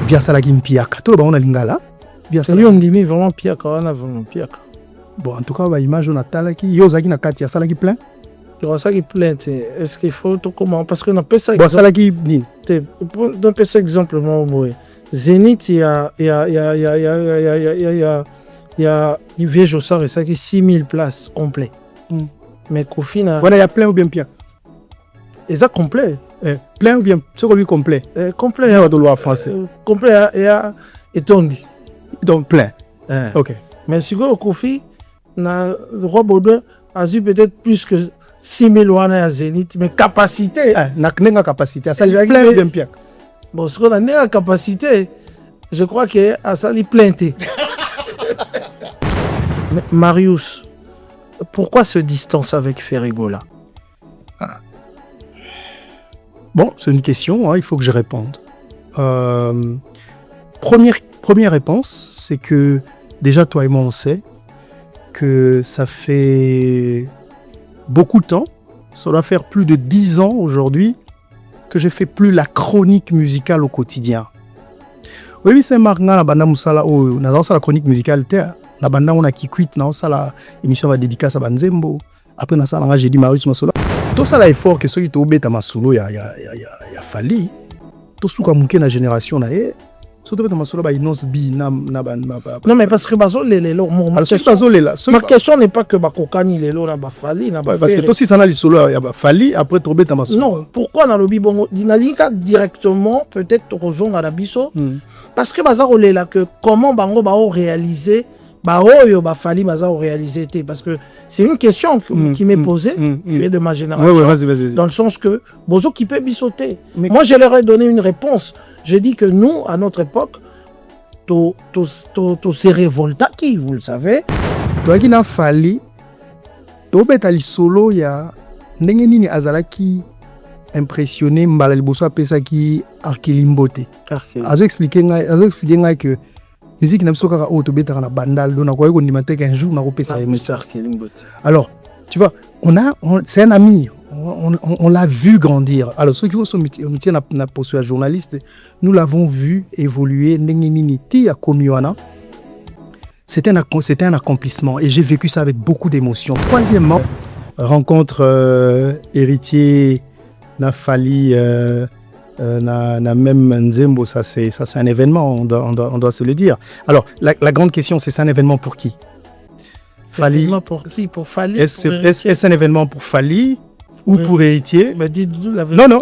via salaki mpiaka to ba on a lingala via salaki on dit vraiment piaka on a vraiment piaka bon en tout cas ba image on a talaki yo zaki na kati ya salaki plein to salaki plein est-ce qu'il faut to comment parce que on appelle ça bon salaki ni on peut ça exemple moi Zénith il y a il vient au soir et ça qui 6000 places complet mais Kofi na voilà il y a plein ou bien piaka et ça complet plein ou bien ce qu'on lui complet complet on doit le français complet et tondi donc plein OK mais si au Kofi na roi Baudouin a eu peut-être plus que 6000 wana à Zénith mais capacité na knenga capacité ça plein ou bien piaka bon ce qu'on a la capacité je crois que à ça il plainté Marius pourquoi se distance avec Ferrigola? Bon, c'est une question, hein, il faut que je réponde. Première réponse, c'est que déjà toi et moi on sait que ça fait beaucoup de temps, ça doit faire plus de 10 ans aujourd'hui que je fais plus la chronique musicale au quotidien. Oui, c'est marrant, la banda musala on a la chronique musicale la banda on a qui quitte na ça la émission va dédicace à Banzembo. Après na ça j'ai dit Marius Masolo. Tout ça là effort que ceux qui t'ont bête à Masolo il y a fallu. Tout ce qu'on a na génération na surtout dans Masolo ba inonce bi na non mais parce que bazo les lelo ma question n'est pas que ba kokani lelo na ba fali na ba parce que toi si ça na lisolo ya ba fali après trop bête à Masolo. Non, pourquoi na lobi bongo dinalika directement peut-être rozonga na biso parce que bazo lela que comment bango ba réaliser parce que c'est une question qui m'est posée de ma génération vas-y. Dans le sens que bozo qui peut bisauter moi je leur ai donné une réponse je dis que nous à notre époque to se révolta qui vous le savez toi qui n'a fallu to betali solo ya ndenge nini azalaki impressionné mbala liboso apesa ki arkilimbote azo expliquer ngai que musique n'a pas kaka auto betara na bandal do na koy ko ndimate qu'un jour na ko pesa alors tu vois c'est un ami on l'a vu grandir alors ceux qui sont métier na poste journaliste nous l'avons vu évoluer ndenge nini ti akomiwana c'était un accomplissement et j'ai vécu ça avec beaucoup d'émotion. Troisièmement rencontre héritier na fali na même Nzembo, ça c'est un événement, on doit se le dire. Alors, la grande question, c'est un événement pour qui? Fali. Pour Fali. Est-ce un événement pour Fali ou pour héritier? Mais dis-nous la vérité. Non,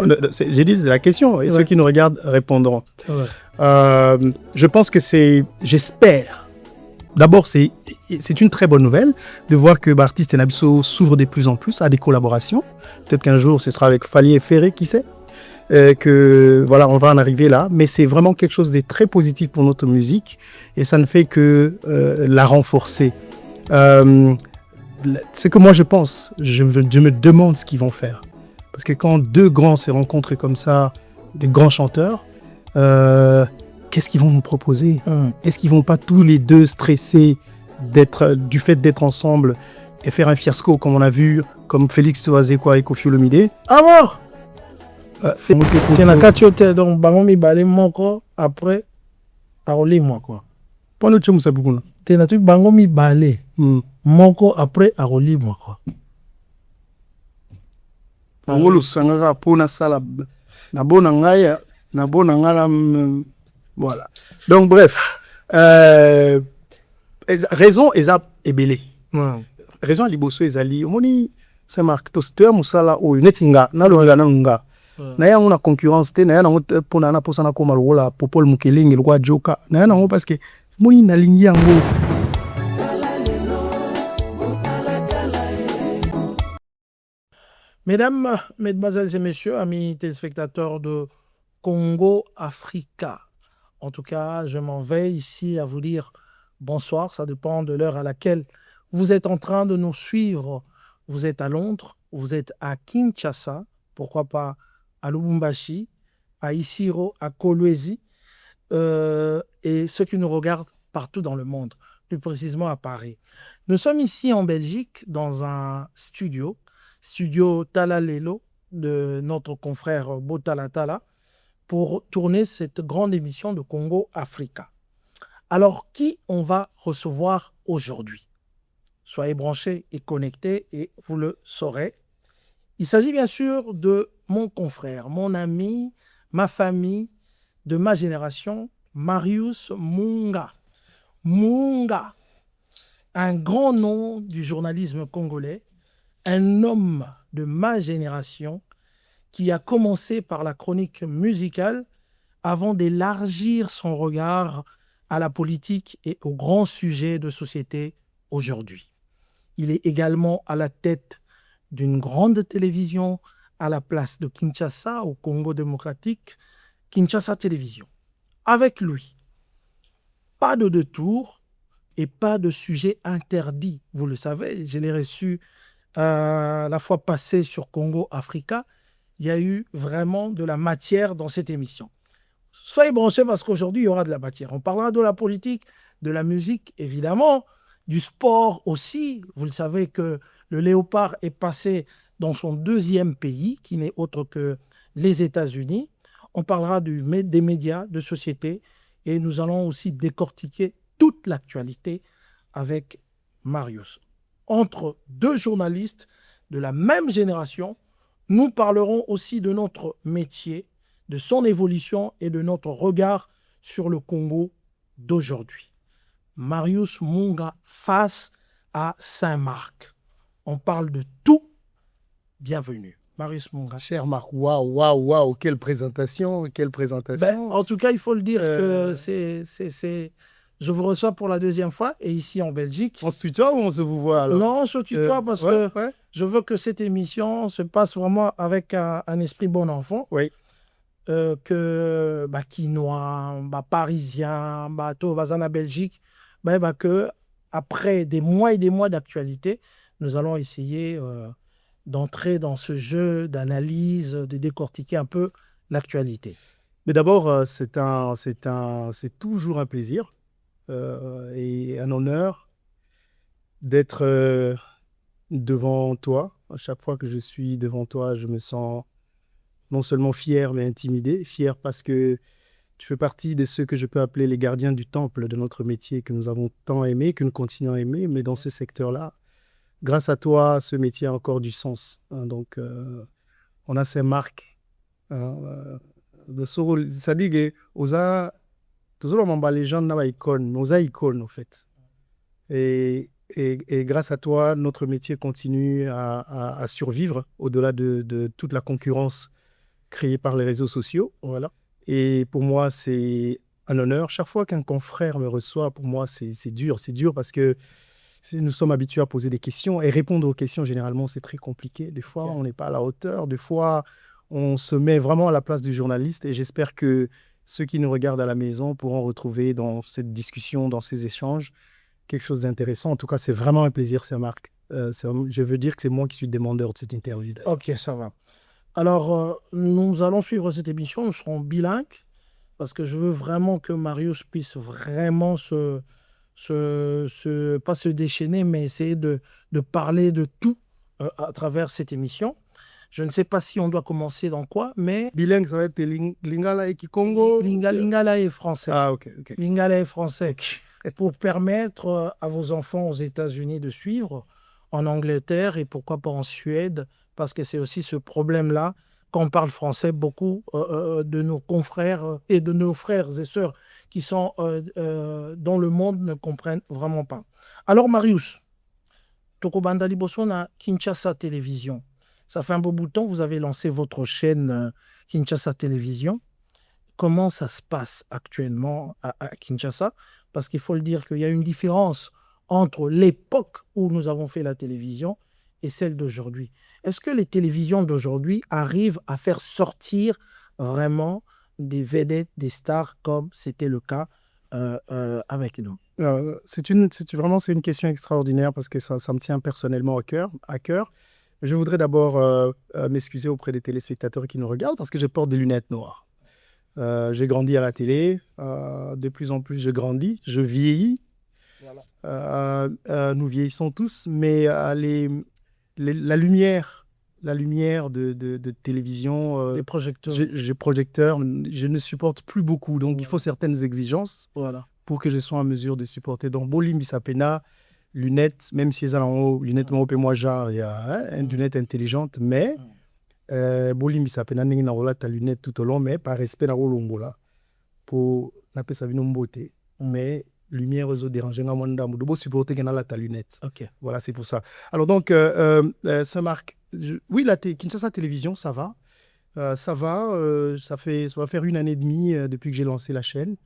j'ai dit la question, et ceux qui nous regardent répondront. Je pense que j'espère. D'abord, c'est une très bonne nouvelle de voir que Bartiste et Nabiso s'ouvrent de plus en plus à des collaborations. Peut-être qu'un jour, ce sera avec Fali et Ferré, qui sait? Que voilà, on va en arriver là, mais c'est vraiment quelque chose de très positif pour notre musique et ça ne fait que la renforcer. C'est que moi je pense, je me demande ce qu'ils vont faire, parce que quand deux grands se rencontrent comme ça, des grands chanteurs, qu'est-ce qu'ils vont nous proposer? Est-ce qu'ils vont pas tous les deux stresser du fait d'être ensemble et faire un fiasco comme on a vu, comme Félix Toazekwa et Koffi Olomide? Ah bon? Donc bangomi balé moko après aroli moi quoi pendant que musa bukuna tena tu bangomi balé moko après aroli moi quoi ngolo sangaka pona sala na bona ngaya na bona ngala voilà donc bref raison ezap ebele raison liboso ezali omoni c'est marque to stoya musala o netinga na lo ngana nga na yango na concurrence te na yango pona na posana ko malola popol mukelenge lokwa joka na yango parce que moni na lingi yango. Mesdames, mesdemoiselles et messieurs, amis téléspectateurs de Congo Africa, en tout cas, je m'en vais ici à vous dire bonsoir, ça dépend de l'heure à laquelle vous êtes en train de nous suivre. Vous êtes à Londres, vous êtes à Kinshasa, pourquoi pas à Lubumbashi, à Isiro, à Kolwezi, et ceux qui nous regardent partout dans le monde, plus précisément à Paris. Nous sommes ici en Belgique dans un studio Tala Lelo de notre confrère Botala Tala, pour tourner cette grande émission de Congo Africa. Alors, qui on va recevoir aujourd'hui? Soyez branchés et connectés et vous le saurez. Il s'agit bien sûr de mon confrère, mon ami, ma famille, de ma génération, Marius Munga. Munga, un grand nom du journalisme congolais, un homme de ma génération qui a commencé par la chronique musicale avant d'élargir son regard à la politique et aux grands sujets de société aujourd'hui. Il est également à la tête d'une grande télévision à la place de Kinshasa au Congo démocratique, Kinshasa Télévision. Avec lui, pas de détour et pas de sujet interdit. Vous le savez, je l'ai reçu la fois passée sur Congo Africa. Il y a eu vraiment de la matière dans cette émission. Soyez branchés parce qu'aujourd'hui, il y aura de la matière. On parlera de la politique, de la musique, évidemment, du sport aussi. Vous le savez que le Léopard est passé dans son deuxième pays, qui n'est autre que les États-Unis. On parlera des médias, de société, et nous allons aussi décortiquer toute l'actualité avec Marius. Entre deux journalistes de la même génération, nous parlerons aussi de notre métier, de son évolution et de notre regard sur le Congo d'aujourd'hui. Marius Munga face à Saint-Marc. On parle de tout. Bienvenue, Marius Munga. Cher Marc, waouh, quelle présentation, quelle présentation. En tout cas, il faut le dire que je vous reçois pour la deuxième fois et ici en Belgique. On se tutoie ou on se vous voit alors? Non, on se tutoie parce que je veux que cette émission se passe vraiment avec un esprit bon enfant. Oui. Que Quinois, Parisien, tout en Belgique, que après des mois et des mois d'actualité, nous allons essayer d'entrer dans ce jeu d'analyse, de décortiquer un peu l'actualité. Mais d'abord, c'est toujours un plaisir et un honneur d'être devant toi. À chaque fois que je suis devant toi, je me sens non seulement fier, mais intimidé. Fier parce que tu fais partie de ceux que je peux appeler les gardiens du temple de notre métier que nous avons tant aimé, que nous continuons à aimer. Mais dans ce secteur-là, grâce à toi, ce métier a encore du sens. Donc, on a ces marques. Ça dit que les gens n'ont pas icône, mais on a icône, en fait. Et grâce à toi, notre métier continue à survivre au-delà de toute la concurrence créée par les réseaux sociaux. Voilà. Et pour moi, c'est un honneur. Chaque fois qu'un confrère me reçoit, pour moi, c'est dur. C'est dur parce que nous sommes habitués à poser des questions et répondre aux questions, généralement, c'est très compliqué. Des fois, on n'est pas à la hauteur. Des fois, on se met vraiment à la place du journaliste. Et j'espère que ceux qui nous regardent à la maison pourront retrouver dans cette discussion, dans ces échanges, quelque chose d'intéressant. En tout cas, c'est vraiment un plaisir, c'est Marc. Je veux dire que c'est moi qui suis demandeur de cette interview. Ok, ça va. Alors, nous allons suivre cette émission. Nous serons bilingues parce que je veux vraiment que Marius puisse vraiment pas se déchaîner, mais essayer de parler de tout à travers cette émission. Je ne sais pas si on doit commencer dans quoi, mais... Bilingue, ça va être Lingala et Kikongo. Lingala et français. Ah, ok. Lingala et français. Pour permettre à vos enfants aux États-Unis de suivre, en Angleterre et pourquoi pas en Suède, parce que c'est aussi ce problème-là. Quand on parle français, beaucoup de nos confrères et de nos frères et sœurs qui sont dans le monde ne comprennent vraiment pas. Alors Marius, Tokobanda Liboso na Kinshasa Télévision. Ça fait un beau bout de temps, vous avez lancé votre chaîne Kinshasa Télévision. Comment ça se passe actuellement à Kinshasa? Parce qu'il faut le dire qu'il y a une différence entre l'époque où nous avons fait la télévision et celle d'aujourd'hui. Est-ce que les télévisions d'aujourd'hui arrivent à faire sortir vraiment des vedettes, des stars comme c'était le cas avec nous? C'est une question extraordinaire parce que ça me tient personnellement à cœur. Je voudrais d'abord m'excuser auprès des téléspectateurs qui nous regardent parce que je porte des lunettes noires. J'ai grandi à la télé, de plus en plus je grandis, je vieillis. Voilà. Nous vieillissons tous, mais la lumière la lumière de télévision. Des projecteurs. J'ai projecteur, je ne supporte plus beaucoup. Donc, il faut certaines exigences pour que je sois en mesure de supporter. Donc, Bolim Bissapena, lunettes, même si elles sont en haut, lunettes, moi, genre, il y a une lunette intelligente, mais Bolim Bissapena, n'a pas ta lunette tout au long, mais par respect, n'a pas là pour n'appeler ça une beauté. Mais lumière aux dérangées à mon dame de beau supporter qu'elle a ta lunette. Voilà, c'est pour ça. Alors donc Saint-Marc, oui, la Kinshasa Télévision, ça va. Ça va, ça va faire 1 année et demie depuis que j'ai lancé la chaîne.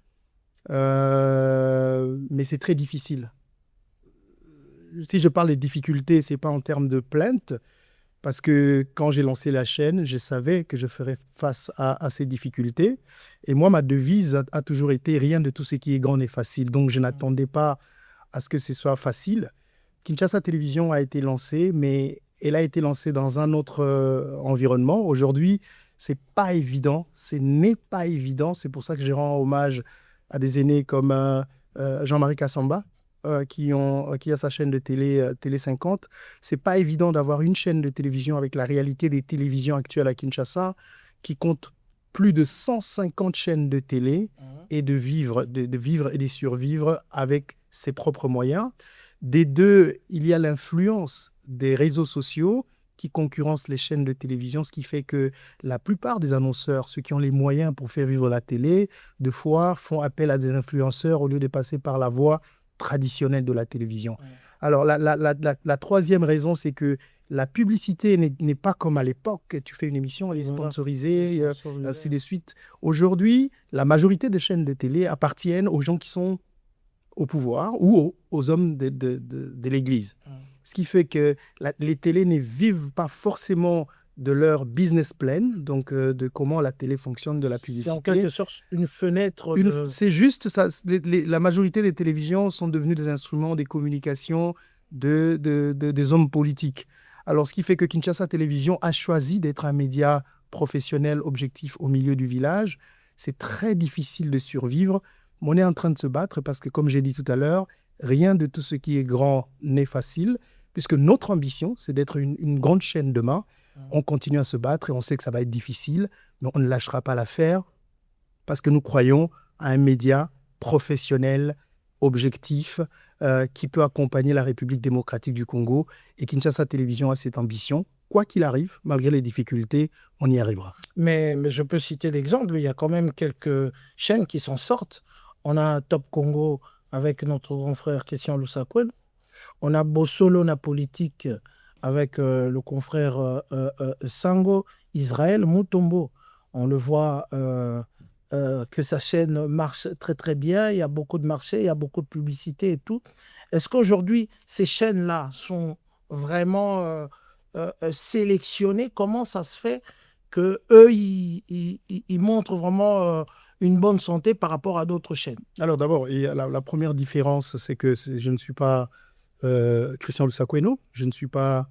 Mais c'est très difficile. Si je parle des difficultés, c'est pas en termes de plainte, parce que quand j'ai lancé la chaîne, je savais que je ferais face à ces difficultés. Et moi, ma devise a toujours été rien de tout ce qui est grand n'est facile. Donc, je n'attendais pas à ce que ce soit facile. Kinshasa Télévision a été lancée, mais elle a été lancée dans un autre environnement. Aujourd'hui, c'est pas évident. Ce n'est pas évident. C'est pour ça que je rends hommage à des aînés comme Jean-Marie Kassamba, qui a sa chaîne de Télé 50. C'est pas évident d'avoir une chaîne de télévision avec la réalité des télévisions actuelles à Kinshasa, qui compte plus de 150 chaînes de télé, et de vivre et de survivre avec ses propres moyens. Des deux, il y a l'influence des réseaux sociaux qui concurrencent les chaînes de télévision, ce qui fait que la plupart des annonceurs, ceux qui ont les moyens pour faire vivre la télé, de fois font appel à des influenceurs au lieu de passer par la voie traditionnelle de la télévision. Alors, la troisième raison, c'est que la publicité n'est pas comme à l'époque. Tu fais une émission, elle est sponsorisée, ainsi de suite. Aujourd'hui, la majorité des chaînes de télé appartiennent aux gens qui sont au pouvoir ou aux hommes de l'Église. Ce qui fait que les télés ne vivent pas forcément de leur business plan, donc de comment la télé fonctionne, de la publicité. C'est en quelque sorte une fenêtre. C'est juste ça. La majorité des télévisions sont devenues des instruments des communications des hommes politiques. Alors, ce qui fait que Kinshasa Télévision a choisi d'être un média professionnel, objectif au milieu du village. C'est très difficile de survivre. On est en train de se battre parce que, comme j'ai dit tout à l'heure, rien de tout ce qui est grand n'est facile, puisque notre ambition, c'est d'être une grande chaîne demain. On continue à se battre et on sait que ça va être difficile, mais on ne lâchera pas l'affaire parce que nous croyons à un média professionnel, objectif, qui peut accompagner la République démocratique du Congo. Et Kinshasa Télévision a cette ambition. Quoi qu'il arrive, malgré les difficultés, on y arrivera. Mais je peux citer l'exemple, il y a quand même quelques chaînes qui s'en sortent. On a Top Congo avec notre grand frère Christian Lusakwen. On a Bossolo na politique avec le confrère Sango, Israël Mutombo. On le voit que sa chaîne marche très très bien, il y a beaucoup de marchés, il y a beaucoup de publicité et tout. Est-ce qu'aujourd'hui, ces chaînes-là sont vraiment sélectionnées? Comment ça se fait qu'eux, ils montrent vraiment une bonne santé par rapport à d'autres chaînes? Alors d'abord, la première différence, c'est que je ne suis pas Christian Lusakweno, je ne suis pas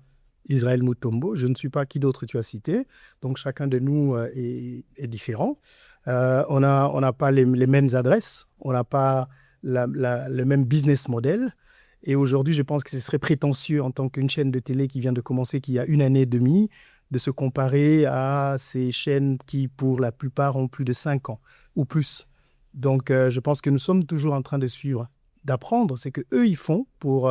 Israël Mutombo, je ne suis pas qui d'autre tu as cité. Donc chacun de nous est différent. On n'a pas les mêmes adresses, on n'a pas le même business model. Et aujourd'hui, je pense que ce serait prétentieux en tant qu'une chaîne de télé qui vient de commencer, qui a 1 année et demie, de se comparer à ces chaînes qui, pour la plupart, ont plus de 5 ans ou plus. Donc, je pense que nous sommes toujours en train de suivre, d'apprendre ce qu'eux, ils font pour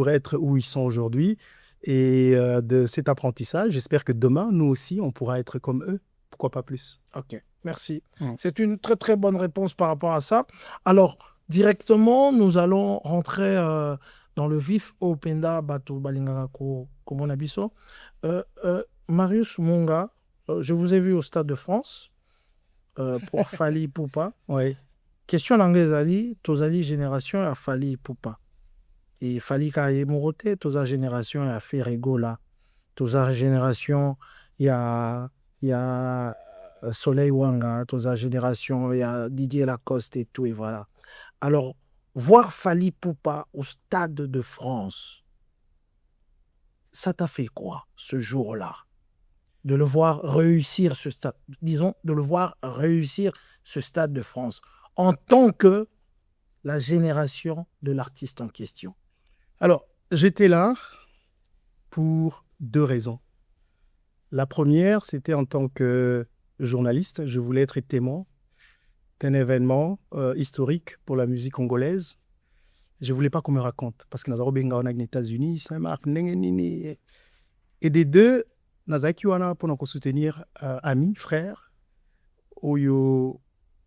être où ils sont aujourd'hui. Et de cet apprentissage, j'espère que demain, nous aussi, on pourra être comme eux. Pourquoi pas plus? Ok, merci. C'est une très très bonne réponse par rapport à ça. Alors, directement, nous allons rentrer dans le vif au Penda Bato Balingako Komonabiso. Marius Munga, je vous ai vu au Stade de France pour Fali Poupa. Oui. Question d'anglais Ali, Tozali génération a Fali Poupa. Et Fali Kaye Morote, Toza génération a fait Regola. Toza génération, il y a Soleil Wanga, Toza génération, il y a Didier Lacoste et tout, et voilà. Alors, voir Fali Poupa au Stade de France, ça t'a fait quoi ce jour-là? De le voir réussir ce stade, disons, de le voir réussir ce Stade de France en tant que la génération de l'artiste en question. Alors, j'étais là pour 2 raisons. La première, c'était en tant que journaliste. Je voulais être témoin d'un événement historique pour la musique congolaise. Je ne voulais pas qu'on me raconte, parce que nous avons bien aux États-Unis, Saint-Marc, et des deux, nous avons pour soutenir amis, frères, oyo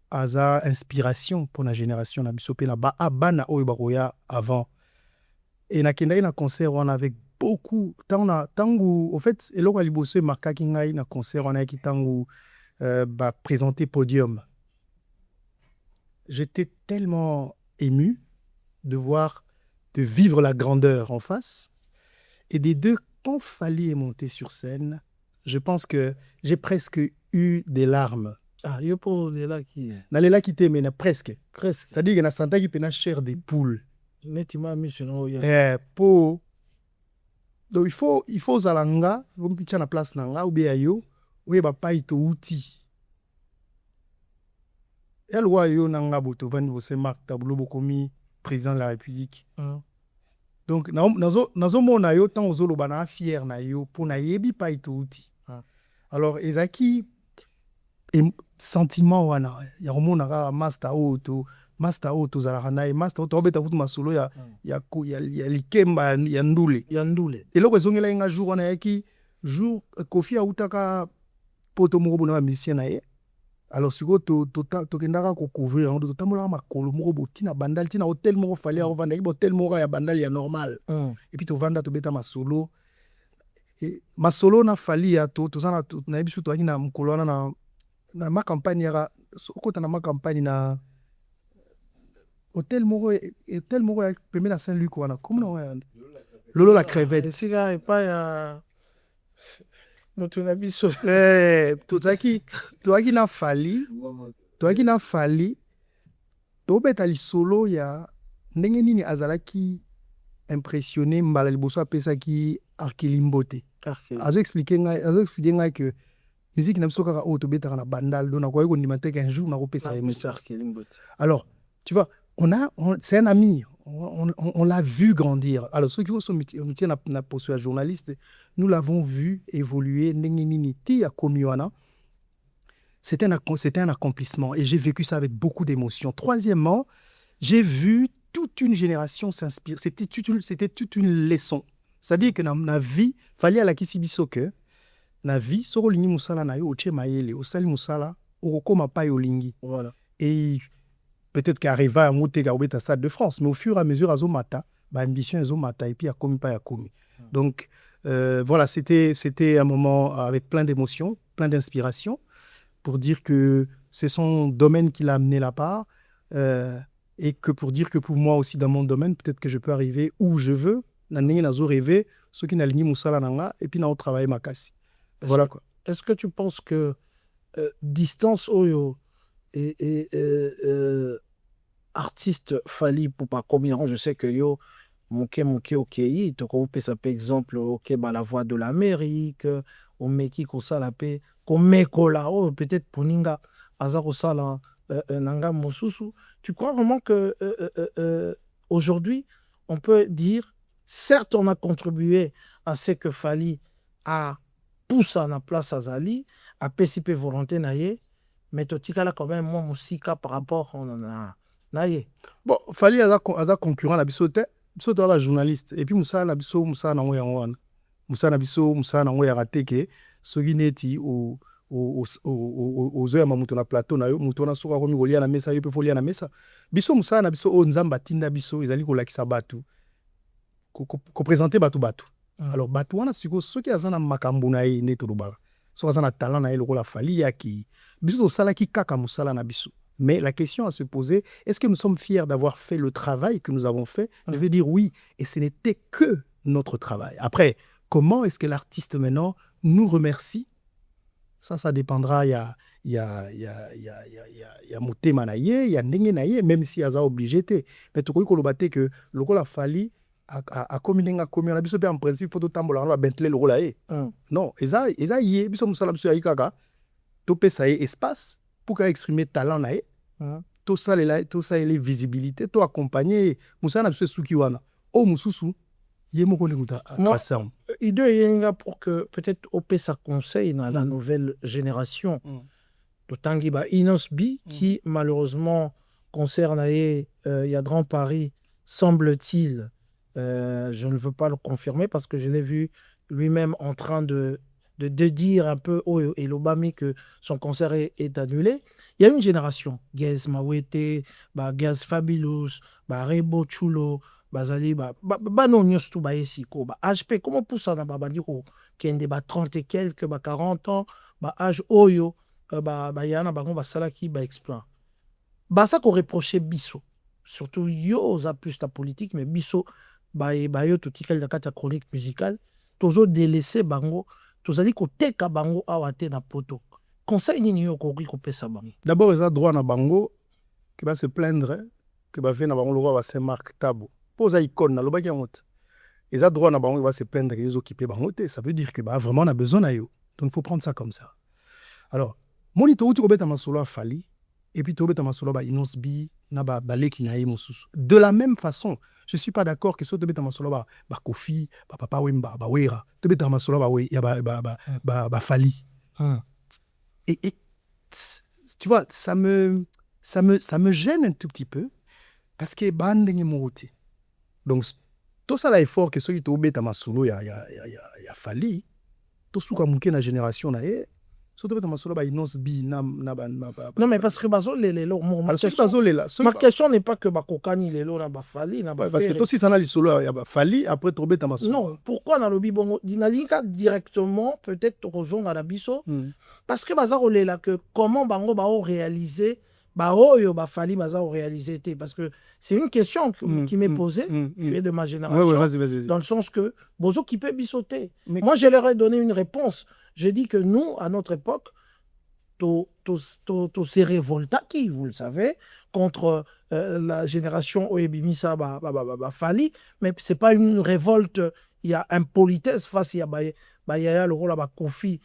aza inspiration pour la génération na biso pe na ba abana oyo bakoya avant. Et na kenda na concert on avec beaucoup tangu au fait eloko liboso marquaki ngai na concert on a ki tangu ba présenter podium. J'étais tellement ému de vivre la grandeur en face. Et des deux, quand fallait monter sur scène, je pense que j'ai presque eu des larmes. Ah, yo pour les là qui. Dans les là qui t'aiment, presque. Presque. C'est-à-dire que na santa qui pena chair des poules. Nettement mis sur nous. Pour. Donc il faut zalanga, il faut pitcha na place nanga ou bien yo, ou yeba pa ito outi. Et loi yo nanga boto van bo se mark tableau bokomi président de la République. Donc nazo mona yo tant ozolo bana fier na yo pour na yebi pa ito outi. Alors ezaki sentiment wana ya romona ka master auto za rana master auto obeta kutu masolo ya likemba ya ndule et loko ezongela nga jour wana yaki jour Kofi autaka poto moko bona musicien na ye. Alors siko to kendaka ko couvrir on to tamola makolo moko botina bandal tina hotel moko fallait revendre ki hotel moko ya bandal ya normal et puis to vanda to beta masolo et masolo na fali ya to sana na bisu to akina mkolo wana na ma campagne ya okota na ma campagne na hotel moko ya pembe na Saint-Luc wana comment na Lolo la crevette sika et pas ya notre nabiso toaki na fali to beta lisolo ya ndenge nini azalaki impressionné mbala liboso apesa ki arkilimbote azo expliquer ngai que musique na biso kaka o to beta na bandal do na ko ndima te qu'un jour na ko pesa arkilimbote. Alors tu vois c'est un ami. On l'a vu grandir. Alors, ceux qui sont métier na poste à journaliste, nous l'avons vu évoluer. C'était un accomplissement et j'ai vécu ça avec beaucoup d'émotion. Troisièmement, j'ai vu toute une génération s'inspirer. C'était toute une leçon. C'est-à-dire que dans ma vie, il fallait à la kisibiso que na vie, soro lingi musala na yo oche mayele, osali musala, okoma pa yo lingi. Voilà. Et peut-être qu'arriva à monter à Stade de France, mais au fur et à mesure, à Zomata, ambition Zomata, et puis à Komi, pas à Komi. Donc, voilà, c'était un moment avec plein d'émotions, plein d'inspiration, pour dire que c'est son domaine qui l'a amené là-bas, et que pour dire que pour moi aussi, dans mon domaine, peut-être que je peux arriver où je veux, rêver, ceux qui n'alignent Moussala Nanga, et puis n'a travaillé ma casse. Voilà quoi. Est-ce que tu penses que distance Oyo et artiste fali pour pas combien je sais que yo moke ok to ko pesa par exemple ok ba la voix de l'Amérique au meki ko sala pe ko mekola oh peut-être poninga aza ko sala nanga mosusu. Tu crois vraiment que aujourd'hui on peut dire certes on a contribué à ce que Fali a poussé en place Azali a PCP volonté naie mais totikala quand même moi musika par rapport on en a naie. Bon, Fali a concurrent la bisote la journaliste et puis Moussa na biso Moussa na ngoya ngwana Moussa na biso Moussa na ngoya rateke soki neti o zoya mamuto na plateau na yo muto na soka komi kolia na mesa yo pe folia na mesa biso Moussa na biso o nzamba tinda biso ezali ko lakisa batu ko présenter batu. Alors batu wana siko soki azana makambo na ye neto lobaka soki azana talent na ye lokola Fali yaki biso to sala ki kaka musala na biso. Mais la question à se poser, est-ce que nous sommes fiers d'avoir fait le travail que nous avons fait? Je veux dire oui, et ce n'était que notre travail. Après, comment est-ce que l'artiste maintenant nous remercie? Ça dépendra. Il y a motema na ye, il y a ndenge na ye, même si aza obligé te. Mais tu crois que le rôle a fallu a communéga commun na biso pe en principe faut tambola na Bentley le rôle a ye. Non, eza ye biso musala biso ya kaka. To pesa ye espace pour exprimer talent nae tout ça les visibilité to accompagner musa na biso suki wana o mususu Yemo Nekuta Atrasam. Idée yenga pour que peut-être OP ça conseille dans la nouvelle génération. De Tangiba Inosbi, qui malheureusement concerne il y a Grand Paris, semble-t-il, je ne veux pas le confirmer parce que je l'ai vu lui-même en train de dire un peu au Elobami que son concert est annulé. Il y a une génération, Gaz Mawete, Gaz Fabulous, Rebo Chulo, Bazali, non nyos ba esiko, HP, comment pour ça na babandiko, qui a 30 et quelques, 40 ans, âge oyo, yana bango basala ki exploit. Ça qu'on reprochait biso, surtout yo za plus la politique, mais biso yo tout tikel da kata chronique musicale, tozo délaissé bango, tozali ko teka bango awate na poto. Conseil nini yo ko pesa bango. D'abord ils ont droit na bango qui va se plaindre que va faire na bango le roi va Saint-Marc Tabo. Posa icône na lobaki honte. Ils ont droit na bango va se plaindre que ils occupent bango, ça veut dire que vraiment on a besoin na yo. Donc il faut prendre ça comme ça. Alors monito uti ko beta masolo Fali et puis to beta masolo ba Inosbi na ba baleki na mususu. De la même façon, je suis pas d'accord que so to beta masolo ba Kofi, ba Papa Wemba, ba Wera, to beta masolo ba we ya ba Fali. Et tu vois, ça me gêne un tout petit peu parce que bandenge morote. Donc tout ça là effort que so to beta masolo ya Fali, to suka muke na génération na e. Non, mais parce que ma question n'est pas que Bakokani Lelo na Bafali. Parce que toi, si ça n'a solo ya Bafali, après trouver ta maso. Non, pourquoi dans le Bibongo Dinalika directement, peut-être Rozon à la Bisso? Parce que Bazaro là que comment Bango Bao réaliser, Baoyo Bafali Bazaro réaliser. Parce que c'est une question qui m'est posée, qui est de ma génération. Vas-y. Dans le sens que Bozo qui peut bissoter. Moi, je leur ai donné une réponse. J'ai dit que nous, à notre époque, tous ces révoltats qui, vous le savez, contre la génération Oebimisa Fali, mais ce n'est pas une révolte, il y a impolitesse face à Yaya, le rôle à Kofi,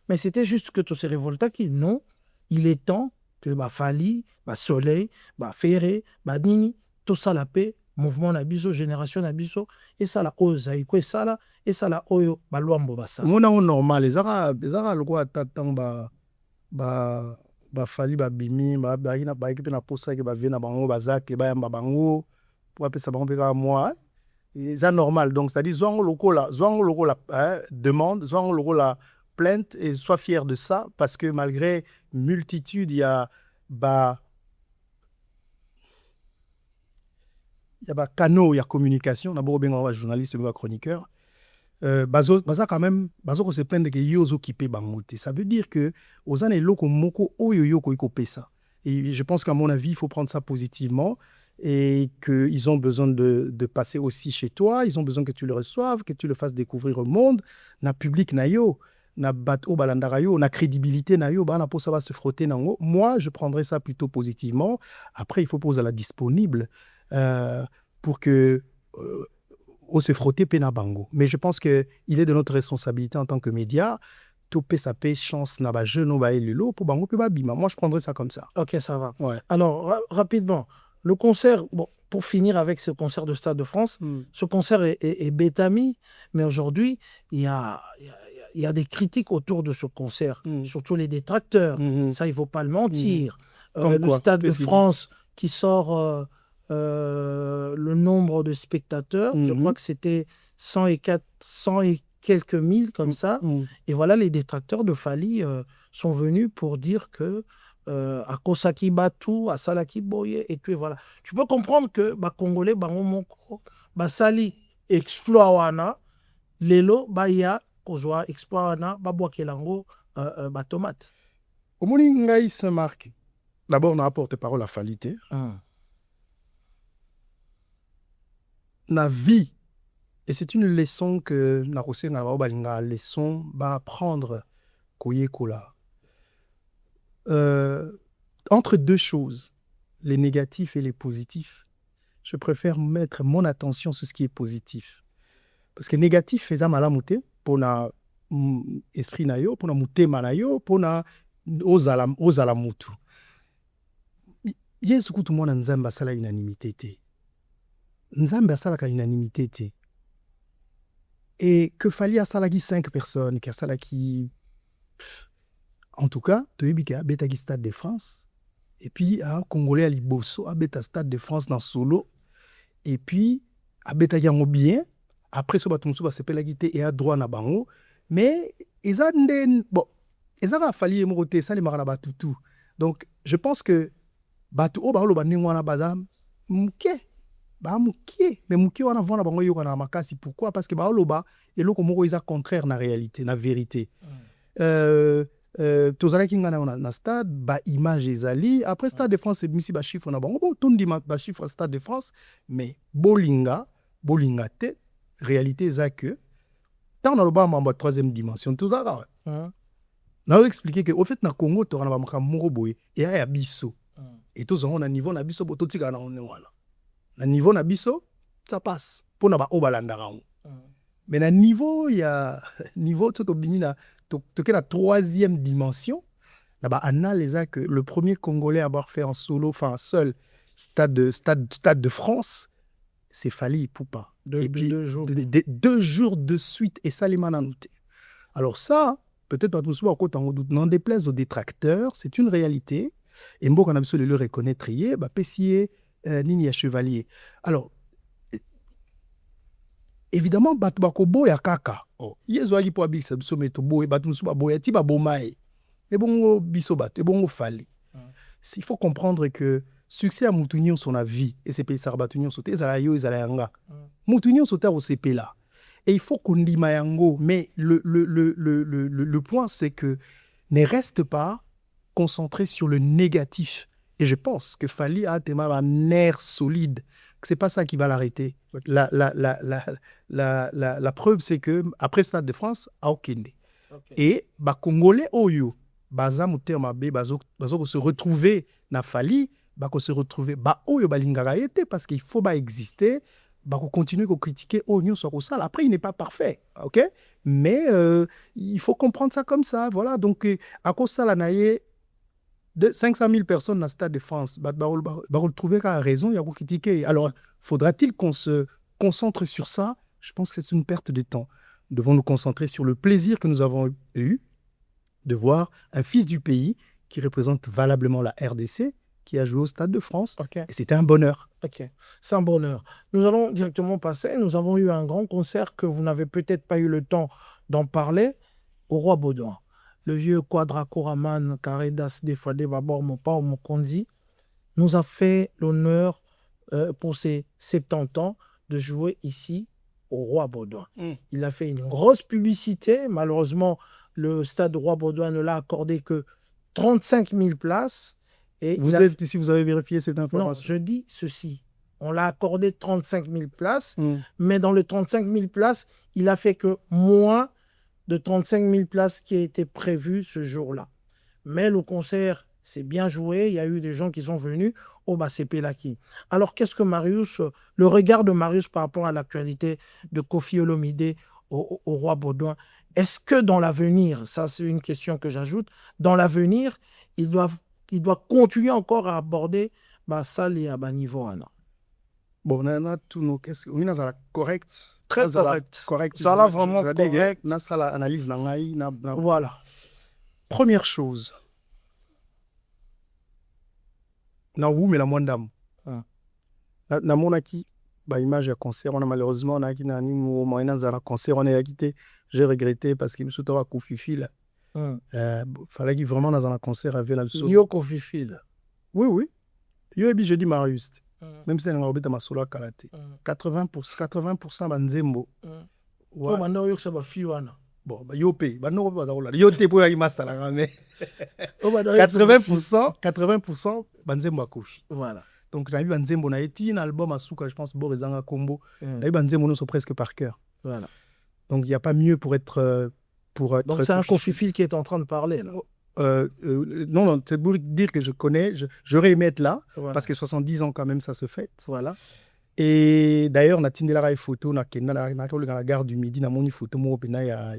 mais c'était juste que tous ces révoltats qui, non, il est temps que Fali, Soleil, Ferré, Nini, tout ça la paix, mouvement Nabiso, génération Nabiso, et ça la cause, et ça la, et ça la oyo, baluambo basa. Mona on normal, les ara le quoi t'attends Fali bimi, ina équipe na posa que vient na bango bazak, yamba bango, pour appeler ça bango peka moi. C'est normal, donc c'est-à-dire Zouango loko la demande, Zouango loko la plainte et sois fier de ça parce que malgré multitude, il y a canaux, il y a communication, d'abord bien journaliste, bien chroniqueur. Baza quand même, baza ko se plaindre que yozo kipe bangote. Ça veut dire que aux années loko moko oyoyo ko ikope ça. Et je pense qu'à mon avis, il faut prendre ça positivement et qu'ils ont besoin de passer aussi chez toi, ils ont besoin que tu le reçoives, que tu le fasses découvrir au monde, na public na yo, na bato balandara yo, na crédibilité na yo, na po ça va se frotter nango. Moi, je prendrais ça plutôt positivement. Après, il faut poser la disponible pour que on se frotter pena bango. Mais je pense que il est de notre responsabilité en tant que média topé sa paix chance na ba jeune ba elilo pour bango pe ba bima. Moi, je prendrais ça comme ça. OK, ça va. Ouais. Alors, rapidement, le concert, bon, pour finir avec ce concert de Stade de France, ce concert est bétami, mais aujourd'hui, il y a des critiques autour de ce concert, surtout les détracteurs. Ça, il ne faut pas le mentir. Le Stade de France qui sort le nombre de spectateurs, je crois que c'était 100 et quelques mille comme ça. Et voilà, les détracteurs de Fali sont venus pour dire que à Kosaki Batu, à Salaki Boye, et tout, et voilà. Tu peux comprendre que Congolais, Sali exploit wana, Lelo, Baya, Kozwa, exploit wana, Babouakelango, tomate. Au Moningaï Saint-Marc, d'abord, on a apporté parole à Falité. Na vie, et c'est une leçon que Narosé Nabalinga, leçon, va apprendre Koye Kola. Entre deux choses, les négatifs et les positifs, je préfère mettre mon attention sur ce qui est positif. Parce que négatif, faisant malamouté, pour na esprit nayo, pour na mouté manayo, pour na ozala mutu. Yesu kutu mwana nzamba sala unanimité te. Nzambe asalaka unanimité te. Et que Fally asalaki 5 personnes, qui asalaki... En tout cas, toyebi ke abetaki Stade de France, et puis un Congolais à Liboso abeta Stade de France dans solo, et puis abetaki yango bien, après so bato mosusu basepelaki te et a droit na bango, mais eza nde bon, eza ka Fally ye moko te esalemaka na bato tout. Donc je pense que bato oyo baoloba ndenge wana baza muke, mais muke wana vona bango yokana makasi. Pourquoi? Parce que baoloba eloko moko eza contraire na réalité, na vérité. Tozalaki nga na stade ba image ezali après Stade de France ebimisi ba chiffre na bango bon tondima ba chiffre Stade de France, mais bolinga te réalité eza que tant na loba mamba troisième dimension tozaka na expliquer que au fait na Congo to na ba makamoko boye et ya biso et tozango na niveau na biso bototika na wana na niveau na biso ça passe pour na ba obalanda rango. Mais na niveau ya niveau tout obini na toke la troisième dimension, là-bas, analyse que le premier Congolais à avoir fait en solo, enfin seul, stade de France, c'est Fally Ipupa. Et puis 2 jours de suite, et ça les mananoute. Alors ça, peut-être pas tout souvent, n'en déplaise aux détracteurs, c'est une réalité. Et Mbo qu'on a besoin de le reconnaître, bah Pessier, Nini à Chevalier. Alors, évidemment, Batubako Boya Kaka. Oh, yezoaki po abisa biso meto boye batu musuba boya ti ba bomae. Et bon biso bat, et bon Fally. Il faut comprendre que succès à Moutounion son vie et c'est pays Sarbatunyon sauté ezala yo ezala yanga. Moutounion sauté au CP là. Et il faut qu'on dise mayango, mais le point c'est que ne reste pas concentré sur le négatif. Et je pense que Fally a tellement un air solide. C'est pas ça qui va l'arrêter. La preuve, c'est que après Stade de France, à Okende. Et les Congolais, Oyo, Baza Moutermabe, Bazo se retrouver na Fally, se retrouver, Oyo Balingara était parce qu'il faut exister, continuer à critiquer Oyo sur ça. Après, il n'est pas parfait, ok? Mais il faut comprendre ça comme ça, voilà. Donc, à cause de ça, la naïe, de 500 000 personnes dans le Stade de France, on trouver qu'à raison, il y a beaucoup critiquer. Alors, faudra-t-il qu'on se concentre sur ça? Je pense que c'est une perte de temps. Nous devons nous concentrer sur le plaisir que nous avons eu de voir un fils du pays qui représente valablement la RDC, qui a joué au Stade de France. Okay. Et c'était un bonheur. Ok, c'est un bonheur. Nous allons directement passer. Nous avons eu un grand concert que vous n'avez peut-être pas eu le temps d'en parler au Roi Baudouin. Le vieux Quadra Koraman, Karedas Defade Babor Mopa Mokondi, nous a fait l'honneur pour ses 70 ans de jouer ici au Roi Baudouin. Il a fait une grosse publicité. Malheureusement, le stade Roi Baudouin ne l'a accordé que 35 000 places. Et si vous avez vérifié cette information. Non, je dis ceci. On l'a accordé 35 000 places, mais dans les 35 000 places, il a fait que moins de 35 000 places qui étaient prévues ce jour-là. Mais le concert s'est bien joué. Il y a eu des gens qui sont venus au Basépé Laki. Alors, qu'est-ce que Marius, le regard de Marius par rapport à l'actualité de Koffi Olomide au Roi Baudouin, est-ce que dans l'avenir, ça c'est une question que j'ajoute, dans l'avenir, il doit continuer encore à aborder ça et à niveau ana? Bon, on a tous nos questions. On a correct. Très correct. Ça l'a vraiment correct. On a ça l'analyse. Voilà. Première chose. Na où mais la moindre na monaki ba image à concert on a malheureusement on a qui na ni moyen dans un concert on a quitté. J'ai regretté parce qu'il me souhaite à Kofifi là. Fallait qu'il vraiment dans un concert avec la Yo Kofifi là. Oui. Yo et je dis Marius. Même si on a obéi à ma solo karaté. 80% banzembo. Ouais. Bando yo ça va fiwana. Bon, yo pay, bando ba daola. Yo te po ya master la mais 80% banzembo a Kofi. Voilà. Donc j'ai vu banzembo na eti un album à Souka, je pense Borizanga Combo. J'ai vu banzembo nous sont presque par cœur. Voilà. Donc il y a pas mieux pour être Donc c'est un Kofi qui est en train de parler là. Non, c'est pour dire que je connais, j'aurais aimé être là, voilà. Parce que 70 ans quand même, ça se fête. Voilà. Et d'ailleurs, on a tenu la photo, on a la gare du Midi, on a mis photo, on a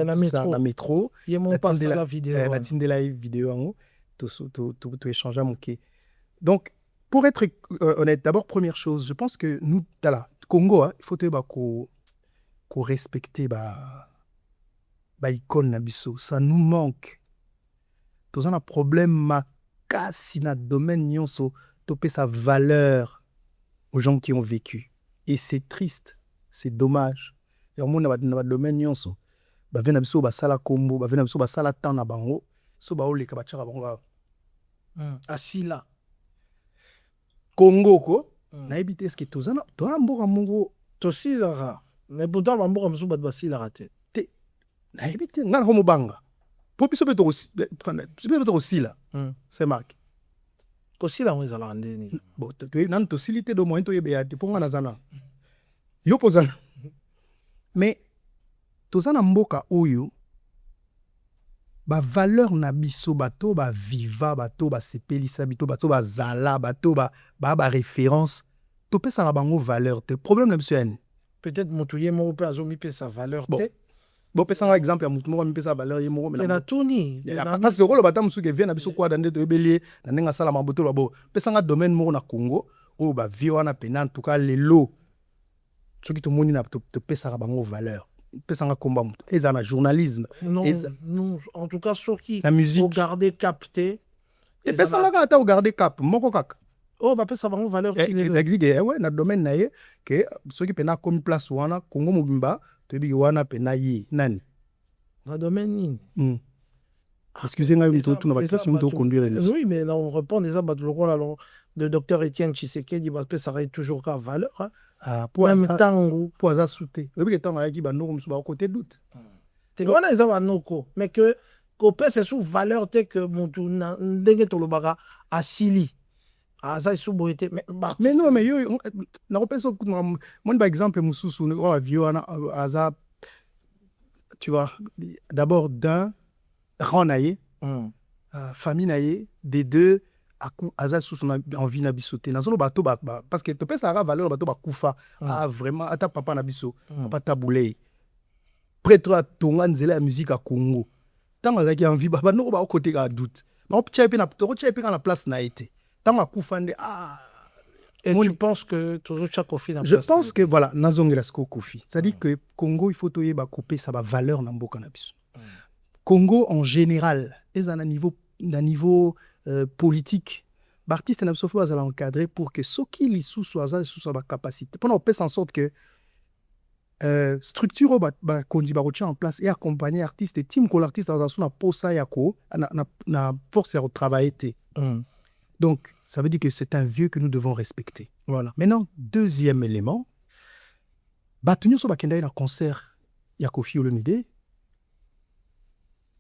la métro. Il y a mon passe la vidéo. On a tenu la vidéo, tout échangé à mon quai. Donc, Pour être honnête, d'abord, première chose, je pense que nous, là, Congo, il faut qu'on respecte l'icône na biso. Ça nous manque. Tous un problème makasi na domaine nyonso, topé sa valeur aux gens qui ont vécu. Et c'est triste, c'est dommage. Et au monde na domaine nyonso, ba vena biso ba sala kombo, ba vena biso ba sala temps na bango, so ba oleka ba tchaka bango. Asila. Congo ko, na ebité est-ce que tozana mboka mongo Tosila. Mais pourtant ba mboka mso ba basila raté. Na ebité ngana ko mobanga. Po biso beto aussi, aussi là. C'est marqué. Kosila on ezala ndeni. Bon, nan tosilité do moyen to yebe ya ponga na zana. Yo pozana. Mais tozana mboka oyo ba valeur na biso bato ba viva bato ba sepelisa bito bato ba zala bato ba référence to pesa na bango valeur te problème na biso yani peut-être motuye mo pe azomi pe sa valeur te bon pesa un exemple ya mutu mo mi pesa valeur ye mo mais na tuni parce que rolo bata musu ke vient na biso kwa dande to ebeli na ndenga sala maboto ba bo pesa nga domaine mo na Congo o ba vi wana pena en tout cas lelo soki to moni na to pesa na bango valeur pesanga komba mutu eza na journalisme non en tout cas sur qui la musique regarder capter et pesanga ka ta regarder cap moko kaka oh ba pesa bango valeur ouais na domaine na ye que soki pena comme place wana Congo mobimba to bi wana pena yi nani na domaine nini excusez-moi tout na question de conduire oui mais là on répond déjà ba le docteur Étienne Tshisekedi ba pesa toujours ka valeur hein? Même temps pour ça souté et puis temps ayaki ba no musu ba côté doute te wana eza ba noko mais que ko pesa sous valeur te que mutu ndenge to lobaka asili ça sous boité mais non mais yo na repesa mon par exemple mususu o avio ana aza tu vois d'abord d'un rang naie famille naie des deux aza sous son envie na biso te nazolo bato parce que to pesa ra valeur bato ba kufa vraiment ata papa na biso papa taboulé prêtre à tonga nzela ya musique à Congo tant azaki envie ba no ba côté ka doute ba tchepe na to tchepe na place na été tant akufa nde et tu penses que toujours chaque Kofi na place je pense que voilà nazongela sko Kofi ça dit que Congo il faut toyer ba couper ça ba valeur na mboka na biso Congo en général est à un niveau politique, l'artiste n'a pas encadré pour que ce qui lui soit sous capacité. Pendant on fait en sorte que structure qu'on dit en place et accompagner l'artiste et team que l'artiste dans son posa yako na force à travailler. Donc ça veut dire que c'est un vieux que nous devons respecter. Voilà. Maintenant deuxième élément, batunyo so bakenda na concert ya Koffi Olomide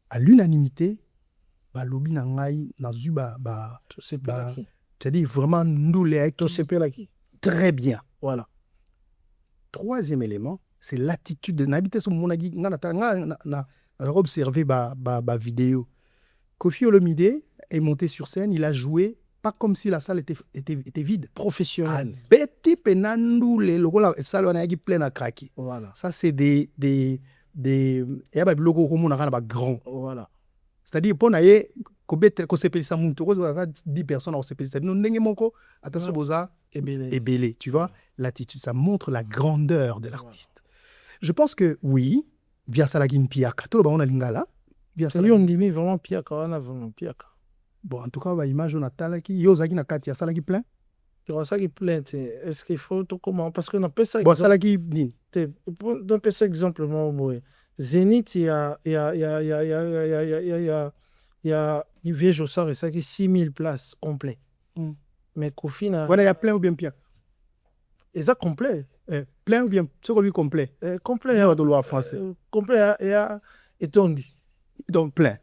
à l'unanimité. Balobi na ngai na zuba c'est-à-dire vraiment nous les très bien voilà troisième élément c'est l'attitude de n'habiter sur mon agi na observer ba vidéo Koffi Olomide est monté sur scène il a joué pas comme si la salle était vide professionnel beti penandu le lokola salle wana yaki plein à craquer voilà ça c'est des ya ba biloko ko mona kana ba grand voilà c'est-à-dire pour naie ko sepelisa muntu ko 10 personnes au sepelisa no ndenge moko attention boza ebele tu vois l'attitude ça montre la grandeur de l'artiste je pense que oui via salagi mpiaka to ba on a lingala via salagi on dit vraiment piaka wana vraiment piaka bon en tout cas ba image on atala ki yo zaki na kati ya salagi plein tu ça qui plein est-ce qu'il faut tout comment parce que on appelle ça bon salagi nini on peut ça exemple moi Zénith il y a Yves Jossard et ça qui 6000 places complet. Mais Kofi na voilà il y a plein ou bien pire. Et ça complet. Plein ou bien ce qu'on lui complet. Complet il y a de loi français. Complet et tondi. Donc plein.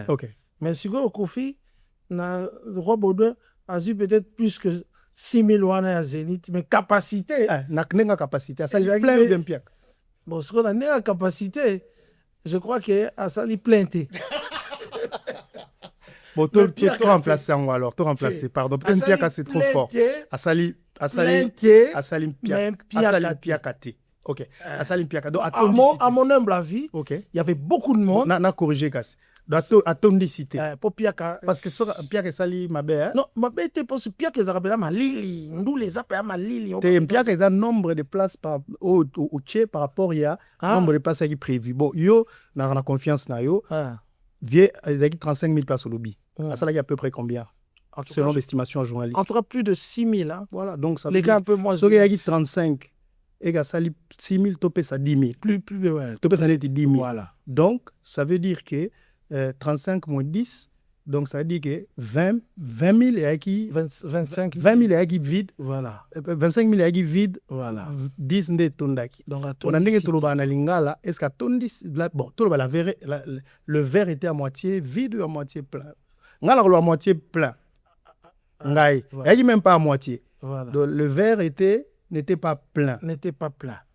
OK. Mais si go Kofi na roi Baudouin a eu peut-être plus que 6000 wana à Zénith mais capacité na knenga capacité ça plein ou bien pire. Bon, ce qu'on a la capacité, je crois que à ça les plainte. Bon, tout remplacer alors, tout remplacer. Pardon, peut-être Piaka c'est trop fort. Asali Piakate. OK. Asali Piaka. Donc à mon humble avis, OK. Il y avait beaucoup de monde. Na corrigé Kassi. atondisi te po piaka parce que soki piaka esali mabe non mabe te mpo piaka ezalaka mpena malili ndula eza mpe ya malili te piaka eza nombre de place otie par rapport ya nombre de place ayaki prévu bon yo na confiance na yo vie ezalaki 35 000 places au lobby asalaki à peu près combien selon l'estimation journaliste en tout cas plus de 6 000 hein? Voilà donc ça les gars un peu moins soki ezalaki 35 et sali 6 000 topesa 10 000 plus ouais topesa neti 10 000 voilà donc ça veut dire que 35 moins 10 donc ça veut dire que 20 000 et 25 20 000 et vide voilà 25 000 et vide voilà 10 nde tondaki donc on a ndenge toloba na lingala est-ce que tondis bon toloba le verre était à moitié vide ou à moitié plein ngala ko à moitié plein ngai et même pas à moitié voilà donc le verre n'était pas plein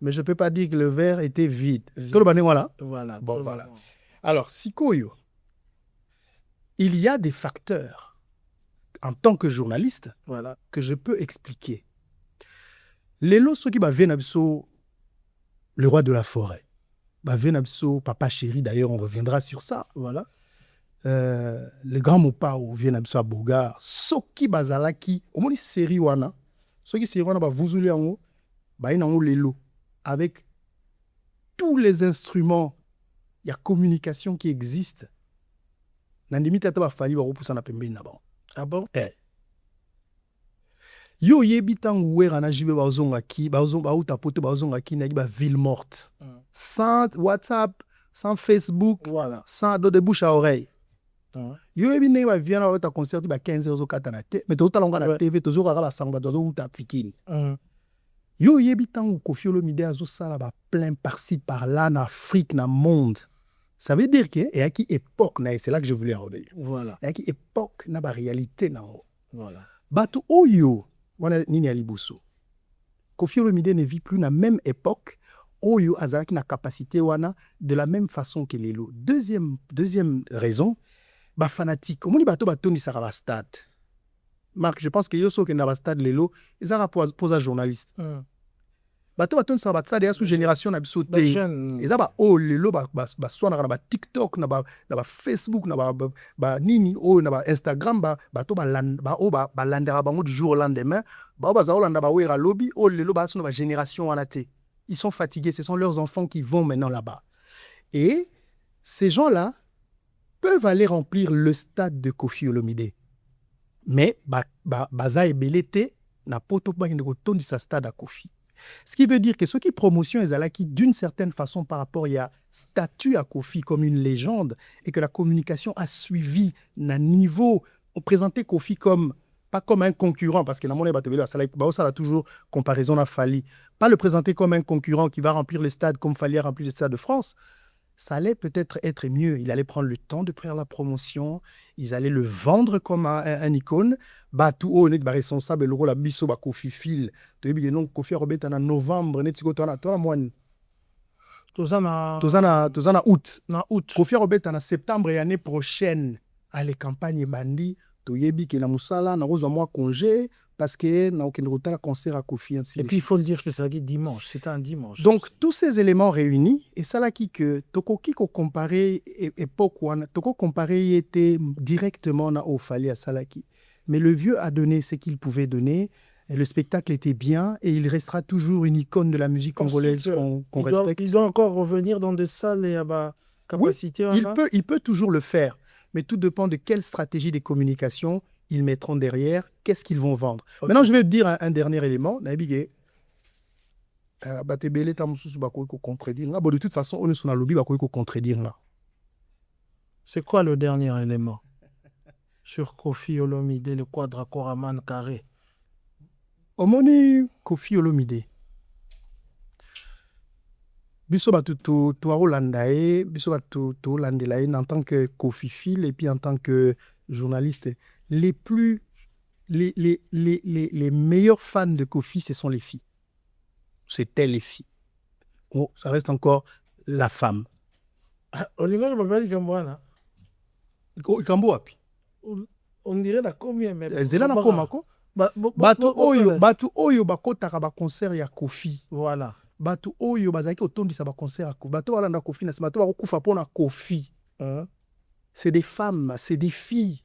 mais je peux pas dire que le verre était vide toloba ndenge voilà bon voilà alors sikoyo il y a des facteurs en tant que journaliste voilà que je peux expliquer. Lelo soki ba Venabso, le roi de la forêt. Ba Venabso, papa chéri, d'ailleurs on reviendra sur ça. Voilà. Le grand Mopao Venabso à Bogar, soki bazalaki, au moins série wana, soki série wana ba vuzuli yango, ba inango lelo avec tous les instruments il y a communication qui existe. Nandimi tata ba fali ba repousser na pembeni na ba. Ah bon? Yo yebi tangu wera na jibe ba zonga ki, ba uta pote ba zonga ki na ba ville morte. Sans WhatsApp, sans Facebook, voilà. Sans de bouche à oreille. Yo yebi ne ba viana ba concert ba 15h kata na te, mais to talonga na TV to zo ka ba sangba to uta fikini. Yo yebi tangu Koffi Olomide azo sala ba plein par-ci par-là en Afrique, na monde. Ça veut dire que et à qui époque na c'est là que je voulais en revenir. Voilà. Et à qui époque na ba réalité na. Voilà. Batu oyo wana nini ya libuso. Koffi Olomide ne vit plus na même époque oyo azalaki na capacité wana de la même façon que lelo. Deuxième raison, ba fanatique. Omoni bato batoni saka ba stade. Marc, je pense que yo so ke na ba stade lelo, ezara posa journaliste. Bato batoni saka ba stade ya sous génération na biso te. Eza ba o lelo ba swana na ba TikTok na ba Facebook na ba nini o na ba Instagram bato ba landera bango du jour au lendemain ba za olanda ba wera lobby o lelo ba sona ba génération wana te. Ils sont fatigués, ce sont leurs enfants qui vont maintenant là-bas. Et ces gens-là peuvent aller remplir le stade de Koffi Olomide. Mais baza ebelete na poto ba ngeko tondi sa stade à Koffi. Ce qui veut dire que ceux qui promotion ezalaki d'une certaine façon par rapport il y a statut à Koffi comme une légende et que la communication a suivi un niveau, on présentait Koffi comme pas comme un concurrent parce que la monnaie batebele ça a toujours comparaison à Fali, pas le présenter comme un concurrent qui va remplir les stades comme Fali a rempli le stade de France. Ça allait peut-être être mieux. Il allait prendre le temps de faire la promotion. Ils allaient le vendre comme un icône. Tout haut, on est responsable. Le rôle à Bisso, Koffi Phil. Tu sais, non, Koffi Robert en novembre, net toi na moine. Tozana août. Na août. Koffi Robert en septembre et année prochaine. À les campagnes bandi. Tu yebi que la musala na rose mois congé parce que na aucun retard concert à Koffi. Et puis il faut le dire que c'est dimanche. C'était un dimanche. Donc tous ces éléments réunis et ça là qui que toko kiko comparer époque wana toko comparer était directement na Ofali à Salaki. Mais le vieux a donné ce qu'il pouvait donner. Et le spectacle était bien et il restera toujours une icône de la musique congolaise qu'on respecte. Il doit encore revenir dans des salles et à capacité. Oui, il peut toujours le faire. Mais tout dépend de quelle stratégie de communication ils mettront derrière, qu'est-ce qu'ils vont vendre. Okay. Maintenant, je vais te dire un dernier élément. De toute façon, on est sur la lobby, contredire. C'est quoi le dernier élément sur Koffi Olomide, le quadracoraman carré? Omoni Koffi Olomide. Biso batu to Holandae, biso batu to Holandelae en tant que Koffi Phil et puis en tant que journaliste. Les meilleurs fans de Koffi, ce sont les filles. C'était les filles. Oh, ça reste encore la femme. On dirait la combien même. Zela na komako. Batu oyo bakotaka ba concert ya Koffi. Voilà. Batu oyo bazaki otondisa ba concert ya Koffi. Batu balanda Koffi na bato bakokufa pona Koffi. c'est des femmes, c'est des filles.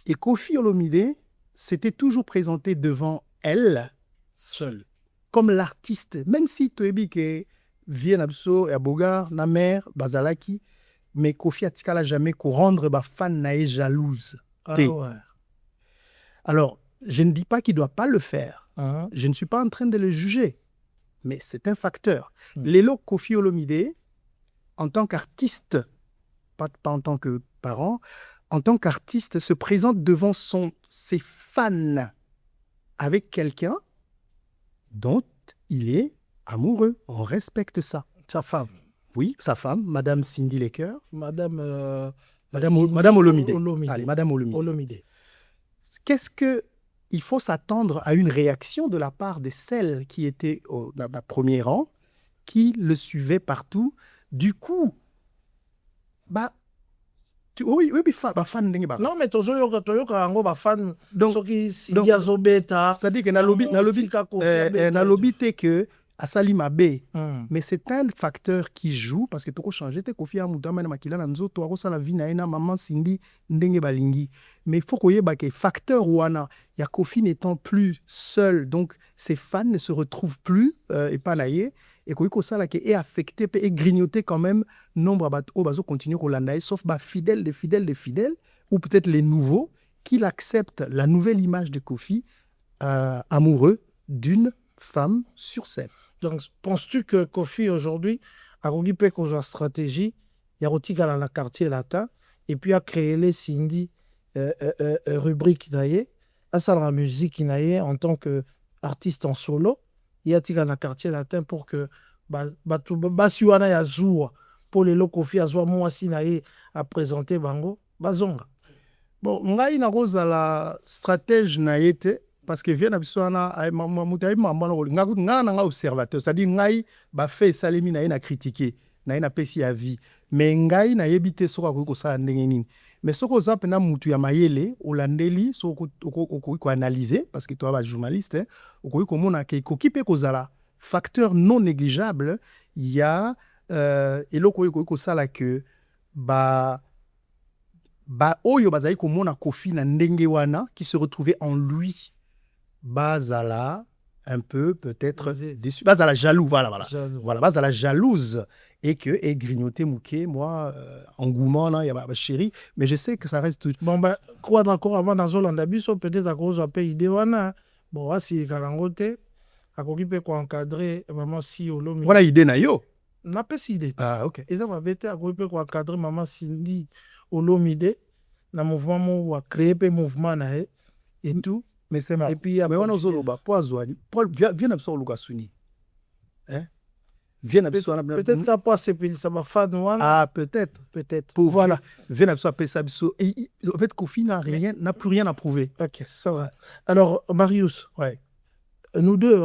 Et Koffi Olomide s'était toujours présenté devant elle, Seul. comme l'artiste. Même si Toebi que vient Abso et Abogar, na mère, Bazalaki, mais Koffi Atikala jamais qu'au rendre ba fan nae jalouse. Ah Té. ouais. Alors, je ne dis pas qu'il ne doit pas le faire. Hein? Je ne suis pas en train de le juger. Mais c'est un facteur. Mm. Lélo Koffi Olomide, en tant qu'artiste, pas en tant que parent, en tant qu'artiste, se présente devant ses fans avec quelqu'un dont il est amoureux. On respecte ça. Sa femme. Oui, sa femme, Madame Cindy Lecker. Madame Madame Olomide. Olomide. Allez, Madame Olomide. Olomide. Qu'est-ce que il faut s'attendre à une réaction de la part de celles qui étaient au premier rang, qui le suivaient partout. Du coup, oui, fan ndenge ba. Non, mais toyoka yango ba fan Donc, soki Cindy azobeta. c'est-à-dire que nalobi te que asali mabe. Mais c'est un facteur qui joue parce que toko changer te Koffi Amudama na makila na nzoto akosala vie na ena maman Cindy ndenge balingi. Mais il faut koyeba que facteur wana ya Koffi n'étant plus seul, donc ses fans ne se retrouvent plus et pas naïe. Et que ça là qui est affecté et grignoté quand même nombre au bazo continue kolanda sauf bah fidèles ou peut-être les nouveaux qui acceptent la nouvelle image de Koffi amoureux d'une femme sur scène. Donc penses-tu que Koffi aujourd'hui a occupé sa stratégie, il y a rotika dans la quartier latin et puis a créé les Cindy rubrique naie, à ça la musique naie en tant que artiste en solo. Il y a dans le quartier latin pour que basiwana ya zoua pour les Koffi azwa mwasi naie à présenter bango bazonga. Bon, ngai na roza la stratège naïete parce que vient abiswana mamutaï mamano nga observateur, c'est-à-dire ngai ba fait salemi na critiquer na pesi ya vie mais ngai na yebite soka ko sa ndenge nini. Mais ce que vous na mutu ya mayele olandeli so ko analyser parce que toi ba journaliste ko mona ke ko kipe ko zala facteur non négligeable il y a eloko ko sala que ba oyo bazali ko mona Koffi na ndenge wana qui se retrouvait en lui bazala un peu peut-être déçu bazala jaloux voilà bazala jalouse et que et grignoter mouké moi engouement là il y a chérie mais je sais que ça reste tout bon quoi d'accord avant dans Zolanda biso peut-être à cause de idée wana bon si karangote akoki pe ko encadrer maman si Olomide voilà idée na yo na pesi idée OK et ça va bête akoki pe ko encadrer maman Cindy Olomide na mouvement mo créer pe mouvement na et tout mais c'est marrant. Et puis mais on a zoloba poazwani vient absolument Lukasuni hein vient absolument peut-être qu'à pas c'est ça va fan ah peut-être pour voilà vient absolument pesabiso et en fait Koffi n'a plus rien à prouver. OK ça va. Alors Marius ouais nous deux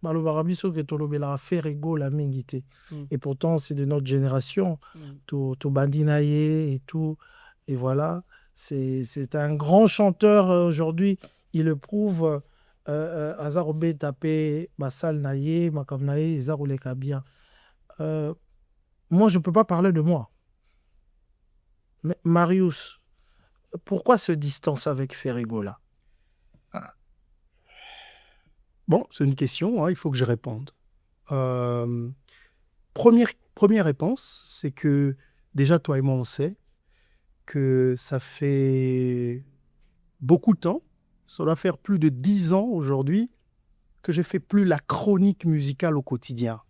malobarabiso que tolobela faire ego la mingité et pourtant c'est de notre génération tout bandinaye et tout et voilà c'est un grand chanteur aujourd'hui. Il le prouve, Azarobé tapé, Basal Naye, Makam Naye, Zaroleka bien. Moi, je ne peux pas parler de moi. Mais Marius, pourquoi se distance avec Ferrigo là? Bon, c'est une question, il faut que je réponde. Première réponse, c'est que déjà toi et moi on sait que ça fait beaucoup de temps. Ça doit faire plus de 10 ans aujourd'hui que je ne fais plus la chronique musicale au quotidien.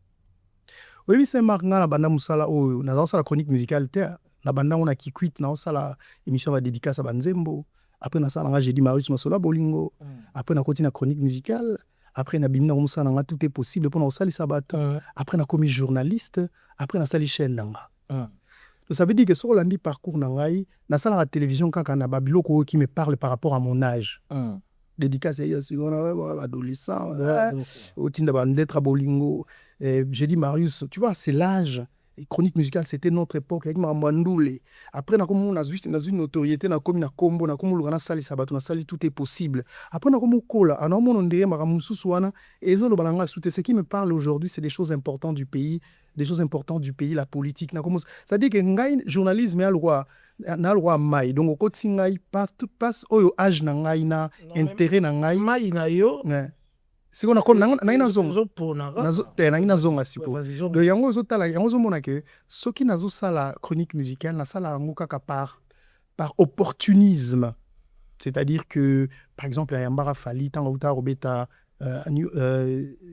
Oui, c'est maintenant la banda musala o na la chronique musicale la banda on a qui quitte na la émission va dédicace à Banzembo. Après na sala j'ai dit Marius Masola Bolingo. Après na continue la chronique musicale. Après na bimna on sala tout est possible pour na sali sabato. Après na commis journaliste. Après na sali chaîne nanga. Donc ça veut dire que sur l'andi parcours nangai na sala la télévision quand na babiloko qui me parle par rapport à mon âge. Dédicace à un adolescent au tinda d'être à Bolingo. J'ai dit Marius, tu vois, c'est l'âge Et chronique musicale, c'était notre époque avec Mambandoule. Après, on a juste une notoriété, on a comme une combo, on a comme on a sali sabat, on a sali tout est possible. Après, on a comme cola, on a mon ondé, maramoussousouana, et le balanga soute. Ce qui me parle aujourd'hui, c'est des choses importantes du pays, la politique. C'est-à-dire que ngai journalisme est le roi mai. Donc, au côté ngai, passe au âge na ngai na intérêt na ngai. Mai na yo. C'est qu'on a comme na zong na zong asipo de yango zotala yango zomona que ce qui nazo sala chronique musicale na sala nguka par opportunisme, c'est-à-dire que par exemple Yambara Fali tant uta robeta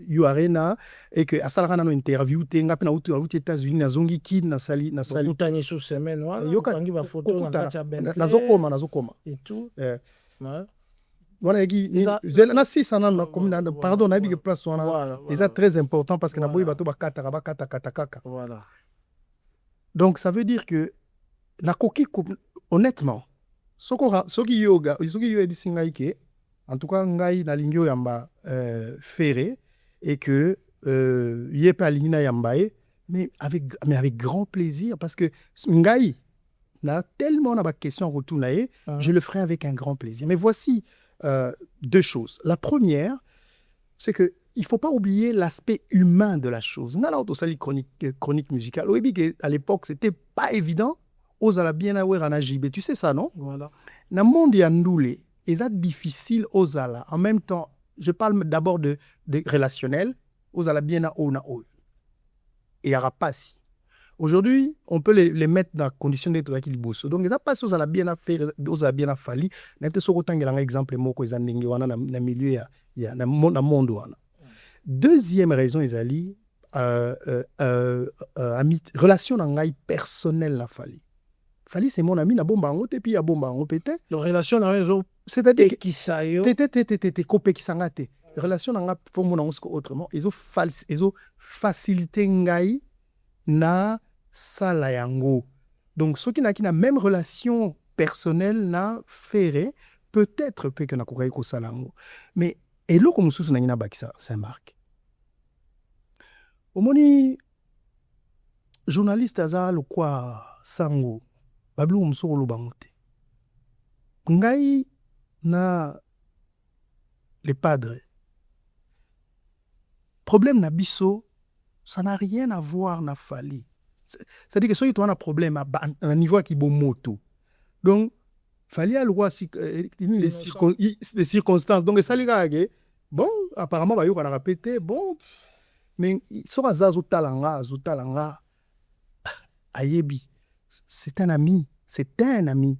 you arena et que asala na interview tenga pe na utu aux États-Unis na zongi kid na sali utani sous semaine wala kangi ba photo na kacha ben nazokoma et tout voilà pardon na big place wana c'est très important parce que na boyi bato bakata voilà. Donc ça veut dire que na koki honnêtement soki yoga soki yo ebisinga ike en tout cas ngai na lingio yamba ferré et que yepa lingina yamba mais avec grand plaisir parce que ngai na tellement na ba question retour na je le ferai avec un grand plaisir. Mais voici deux choses. La première, c'est que il faut pas oublier l'aspect humain de la chose. On a aussi chronique musicale. À l'époque, c'était pas évident. Aux ala bien aware anajibé. Tu sais ça, non? Voilà. Na monde yandoule, et ça difficile aux ala. En même temps, je parle d'abord de relationnel. Aux ala bien a ona o. Et y aura pas si. Aujourd'hui, on peut les mettre dans la condition d'être qui bossent. Donc, ça passe aux ala bien à faire, aux ala bien à fali. N'était sur autant qu'il y a un exemple moko ils andingi wana na milieu ya na monde wana. Deuxième raison ezali relation na ngai personnelle na fali. Fali c'est mon ami na bomba ngo te puis ya bomba ngo pété. La relation na réseau c'est-à-dire qui ça yo. Té copé qui sangate. Relation na nga pour mon autrement, ils ont facilité ngai na sala yango. Donc ceux qui na même relation personnelle na ferré peut-être que na kokai ko sala yango. Mais elo comme sous na ngina bakisa Saint-Marc. Omoni journaliste aza lo kwa sango bablu umsoko lo bangote. Ngai na les padres. Problème na biso, ça n'a rien à voir na fali. C'est-à-dire que si tu as un problème à un niveau qui est bon moto. Donc, fallait à loi les circonstances. Donc, ça les bon, apparemment, bah, on a répété, bon, mais sur Azazo Talanga, Ayebi, c'est un ami. C'était un ami.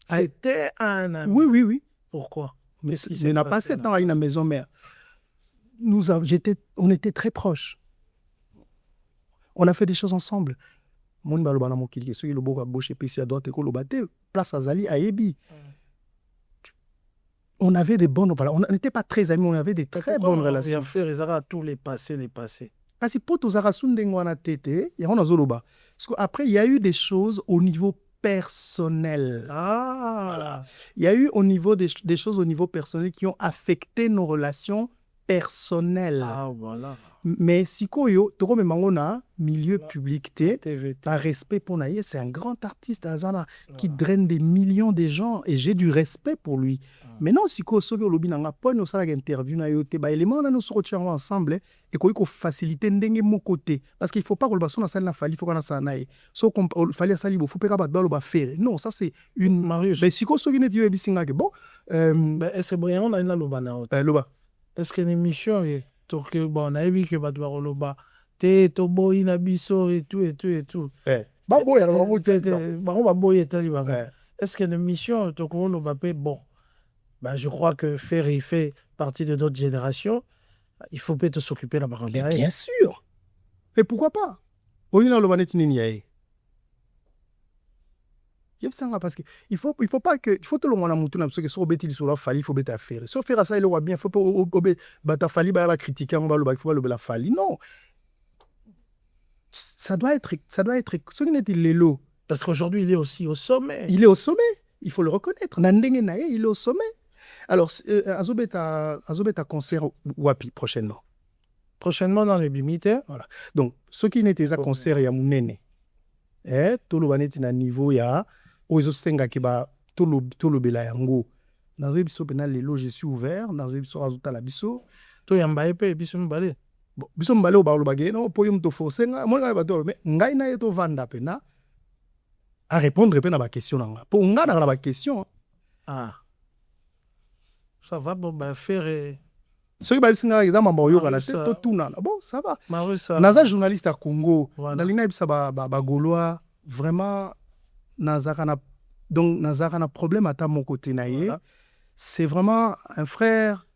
C'était un ami. Oui. Pourquoi? Mais il n'a pas 7 ans à une maison mère. On était très proches. On a fait des choses ensemble. Mon balobana mokili, ceux qui le boka boche PC à droite et ko lobate, place Azali à Ebi. On avait des bonnes, voilà, on n'était pas très amis, on avait des très bonnes relations. On faire les tous les passés. Ah si pour tous arasundengwana tete, il y a on a zoloba. Parce qu'après il y a eu des choses au niveau personnel. Ah voilà. Il y a eu au niveau des choses au niveau personnel qui ont affecté nos relations personnelles. Ah voilà. Mais si koyo toko memangona milieu public par respect pour Naye, c'est un grand artiste Azana qui draine des millions de gens et j'ai du respect pour lui. Maintenant si ko soki olobi nanga po no sala interview na yo te ba élément na no soko tchango ensemble et ko faciliter ndenge mo côté parce qu'il faut pas que le basson na sala na fali faut qu'on sa nae. So fali sali bo faut pas ba lo ba faire. Non, ça c'est une Marius. Mais si ko soki ne dio ebisinga ke bon est-ce que Brian a une loba na haute. Loba. Est-ce que l'émission est que bon, on a vu que Badouar Oloba, t'es to boy na biso et tout. Bah boy alors on va boy et tali. Est-ce que l'émission to ko Oloba bon, ben je crois que Ferry fait partie de notre génération. Il faut peut-être s'occuper de la marque. Bien sûr. Mais pourquoi pas? Oyi na Oloba netini niae. Parce que il faut pas que il faut tout le monde a monté parce que sur bêtis sur la fali il faut bêta faire sur faire ça il aura bien faut pas bata fali ba critiquer on va il faut le la fali non ça doit être ce qui n'est l'élo parce qu'aujourd'hui il est aussi au sommet il faut le reconnaître nandenge nae il est au sommet alors azobeta concert wapi prochainement Prochainement dans les limites. Voilà. Donc, ce qui n'était pas concert, il y a mon tout le monde na niveau ya ozo senga ki ba tout le bela yango. Dans le biso penal lelo je suis ouvert, dans le biso azuta la biso. To yamba epe biso mbale. Bon, biso mbale o ba lo bagé no po yum to forcenga, mo nga ba to mais ngai na yeto vanda pena à répondre pena ba question nga. Po nga na ba question. Ah. Ça va bon ba faire ce qui va singa exemple ba yo kana to tuna. Bon, ça va. Naza journaliste à Congo, dans l'ina bisa ba gaulois vraiment nazakana donc nazakana problème à ta mon côté naie. C'est vraiment un frère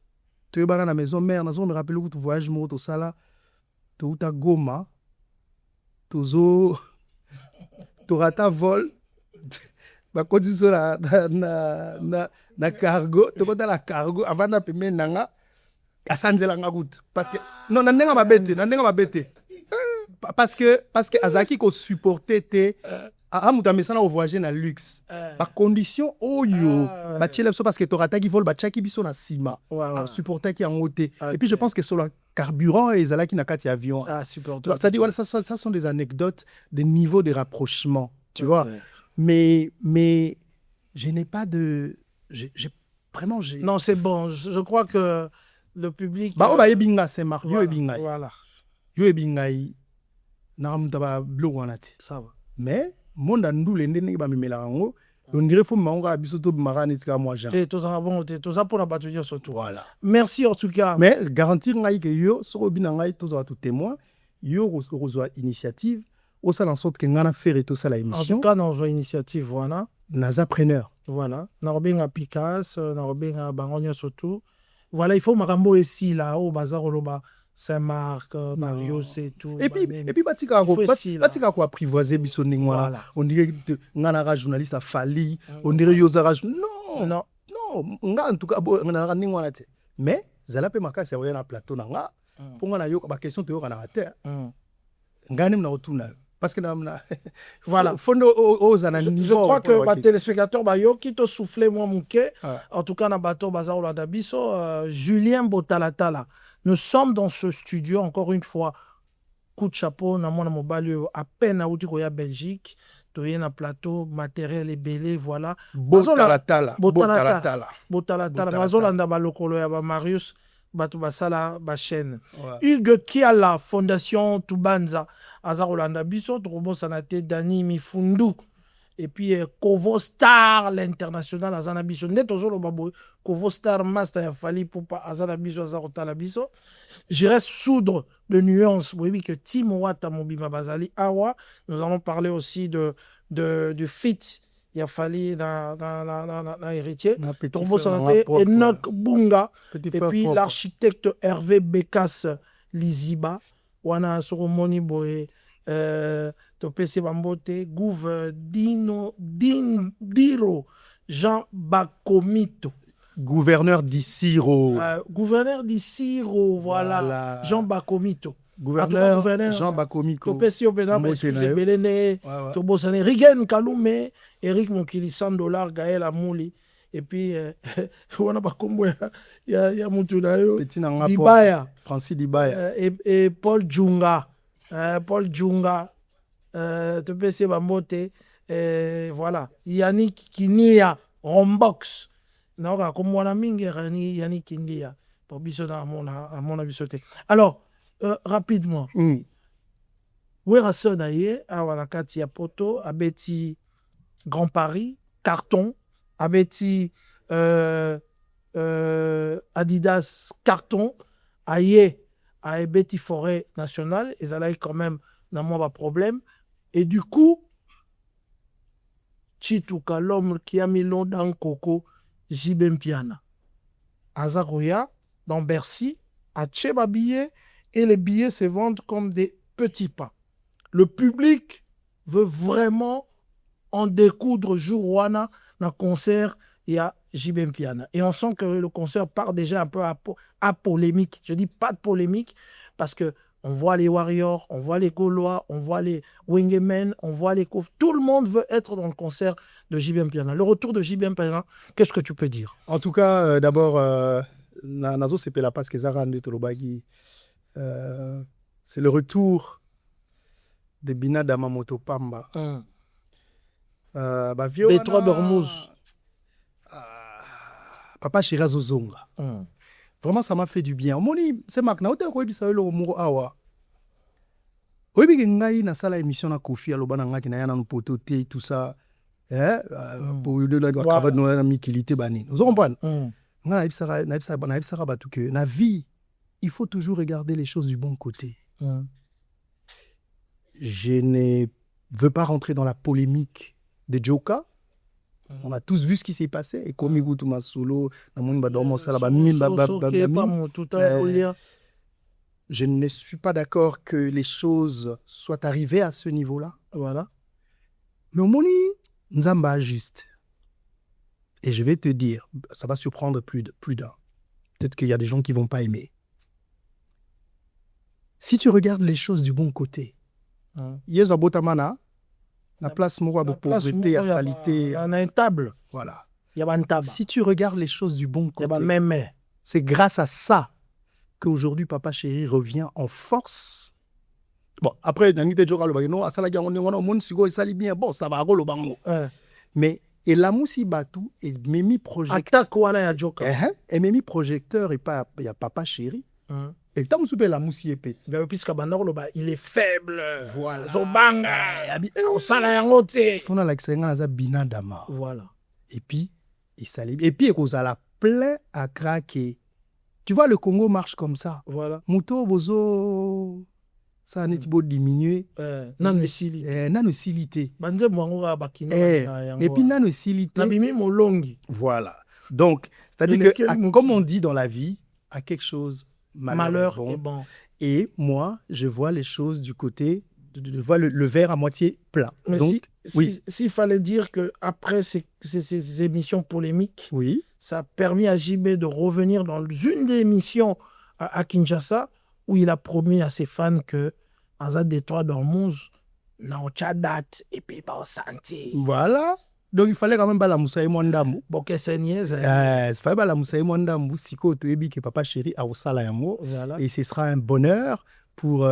tu es dans la maison mère, nazo me rappelle que tu voyages mo to sala to uta Goma. Tozo to rata vol ba kodi so na cargo, to kota la cargo avant na peme nanga. Asanzela nga route parce que non nandenga mabete parce que azaki ko supporter te amuta mesana au voyager na luxe ba condition oyo ba tchele so parce que torata ki vol ba tchaki biso na sima supporter ki en haute et puis je pense que sur le carburant et zalaki na kati avion supporter ça dit voilà ça sont des anecdotes des niveaux de rapprochement tu vois mais je n'ai pas de j'ai vraiment non c'est bon je crois que le public ba oba yebinga c'est Mario ebinga voilà yo ebinga na mutaba blogo wanati ça va mais monda ndule ndenge ba mimela ngo on dirait faut manga biso to marani tika moi Jean et tous en bon tous ça pour la bataille surtout voilà merci en tout cas mais garantir ngai que yo so obina ngai tous tout témoin yo reçoit initiative au sala en sorte que ngana faire tout ça la émission en tout cas dans une initiative voilà nazapreneur voilà na robinga Picasso na robinga bangonyo surtout. Voilà, il faut makambo ici là au bazar oloba Saint-Marc, Mario c'est tout. Et puis batika ko apprivoiser biso ningwa. On dirait ngana journaliste a Fali, on dirait Yozara. Non, nga en tout cas ngana ningwa la te. Mais zala pe makasi ya na plateau nanga. Pour ngana yo ba question te yo kana terre. Ngani mna otuna. Parce que voilà. Je crois que les téléspectateurs bayo qui te soufflé moi mouké en tout cas na bateau bazar Olanda biso Julien Botalatala. Nous sommes dans ce studio encore une fois. Coup de chapeau na mona mobali à peine à Outikoya Belgique. Tu na plateau matériel et belé voilà. Botalatala. Bazolanda balokolo ya ba Marius Batu basala ba chaîne. Hugues Kiala Fondation Tubanza Azarolanda Biso Trobo Sanate Dani Mifundu et puis Kovo Star l'international Azana Biso Neto Zolo Babo Kovo Star Master ya Fali Poupa Azana Biso Azarotala Biso. Je reste soudre de nuances. Oui que Timo Wata Mobima Bazali Awa. Nous allons parler aussi du fit. Il a fallu dans héritier. Tombo Sanate, Enoch Bunga, et puis l'architecte Hervé Bekas Liziba, Wana Soromoni Boé, Topese Bambote, Gouv Diro, Jean Bakomito. Gouverneur d'Issiro. Voilà. Jean Bakomito. Gouverneur Jean Bakomiko. Topesi Opena, Belene, Tobosane, Rigen Kalume, Eric Mokili, $100, Gaël Amouli, et puis, on a pas combo, il y a Moutunayo, Dibaya, Francis Dibaya, et Paul Djunga, Topesi Bambote, voilà, Yannick Kinia, Rombox, non, comme moi, Yannick Kinia, pour Bissot à mon abisoté. Alors, rapidement. Wera Sonaye, Awanakati ya Poto, Abeti Grand Paris, Carton, Abeti Adidas Carton, Aye, Abeti Forêt Nationale, et ça là quand même n'a pas de problème. Et du coup, Chituka, l'homme qui a mis l'eau dans Coco, Jibem Piana. Azaroya, dans Bercy, à Tcheba billet. Et les billets se vendent comme des petits pains. Le public veut vraiment en découdre jour wana dans concert il y a JB Piana. Et on sent que le concert part déjà un peu à polémique. Je dis pas de polémique parce que on voit les Warriors, on voit les Gaulois, on voit les Wingemen, on voit les Kouf. Tout le monde veut être dans le concert de JB Piana. Le retour de JB Piana, qu'est-ce que tu peux dire? En tout cas, d'abord, Nazo Sepela parce que Zara Ndetolobagi c'est le retour de Bina Damamoto Pamba. B3 d'Ormuz. Papa Chéri Zozonga. Vraiment, ça m'a fait du bien. Moni, c'est maintenant que tu as eu le mot awa. Oui, mais ngai na sala émission na Kofi alobana ngaki na yana pototé tout ça. Pour de la cravate na mikilité bani. Vous comprenez? Na que la vie, il faut toujours regarder les choses du bon côté. Je ne veux pas rentrer dans la polémique des Joka. On a tous vu ce qui s'est passé. Et comme Igoutou Masolo, je ne suis pas d'accord que les choses soient arrivées à ce niveau-là. Voilà. Mais au moins, Nzamba juste. Et je vais te dire, ça va surprendre plus d'un. Peut-être qu'il y a des gens qui ne vont pas aimer. Si tu regardes les choses du bon côté, Yezo Botamana, la place moi de pauvreté, à salité. On a une table. Voilà. Il y a une table. Si tu regardes les choses du bon côté, même. C'est grâce à ça qu'aujourd'hui Papa Chéri revient en force. Bon, après, bon, ça va mais et la moussi batou et Mimi projecteur. Et Mimi projecteur et pas il y a Papa Chéri. Et tant que la moussi est petit. Il est faible. Voilà. Zobanga. Voilà. Et puis il s'allait. Et puis il a plein à craquer. Tu vois, le Congo marche comme ça. Voilà. Mouto bozo ça n'est pas diminué. Nanosилité. Et puis nanosилité. Voilà. Donc, c'est-à-dire que, comme on dit dans la vie, à quelque chose, malheur est bon. Et moi, je vois les choses du côté, je vois le verre à moitié plein. Mais donc, s'il fallait dire qu'après ces émissions polémiques, oui, ça a permis à JB de revenir dans une des émissions à Kinshasa, où il a promis à ses fans que Azad B3 d'Ormuz n'a pas date et puis pas santé. Voilà. Donc il fallait quand même pas la Moussaï Mwandambu. Boké Senyez. Il fallait pas la Moussaï Mwandambu. Siko Toebi que Papa Chéri a au Salayamo. Et ce sera un bonheur pour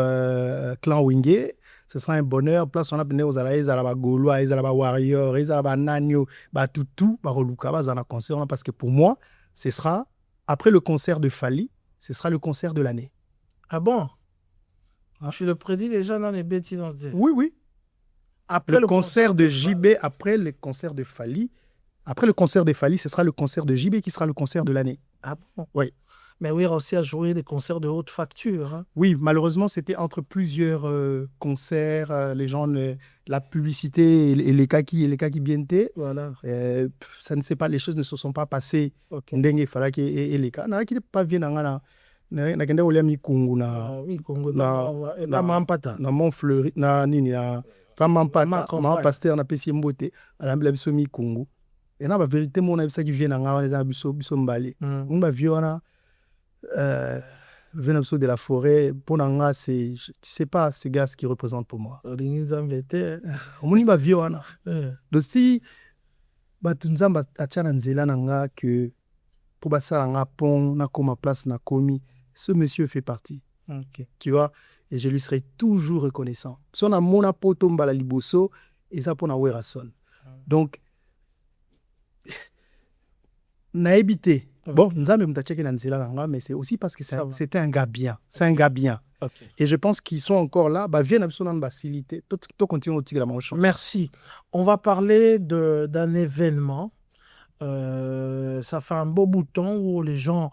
Clan Wingé. Ce sera un bonheur. Place on a bené aux Alaïs, Alaba Gaulois, Alaba Warrior, Alaba Nanyo, tout, Baroluka, Bazana concert. Parce que pour moi, ce sera, après le concert de Fali, ce sera le concert de l'année. Ah bon? Je le prédis déjà dans les bêtises. Oui, oui. Après le concert de JB, après le concert de Fali, ce sera le concert de JB qui sera le concert de l'année. Ah bon? Oui. Mais oui, aussi à jouer des concerts de haute facture. Hein. Oui, malheureusement, c'était entre plusieurs concerts, les gens, la publicité et les cas qui bienté. Voilà. Ça ne sait pas, les choses ne se sont pas passées. Ok. Ndenge Falaki et les cas. N'a qui pas bien na kende olia mikungu na mampata na Montfleury na nini na mampata ma pasteur na pesi mbote alambela biso mikungu et na ba vérité mona bisa qui vient nga na biso mbali on ba viona venant de la forêt pour nga c'est tu sais pas ce gars qui représente pour moi on ba viona donc si ba tunzamba achana nzela nga que pour basala nga pont na koma place na komi. Ce monsieur fait partie. Okay. Tu vois, et je lui serai toujours reconnaissant. Son amour na poto mbala liboso et ça pour na werason. Donc na habité. Bon, nzambe mutacheke na nzela nga mais c'est aussi parce que c'était un gars bien. C'est un gars bien. Okay. Et je pense qu'ils sont encore là, bah viennent absolument faciliter. Tout continue au tigre la manche. Merci. On va parler d'un événement. Ça fait un beau bout de temps où les gens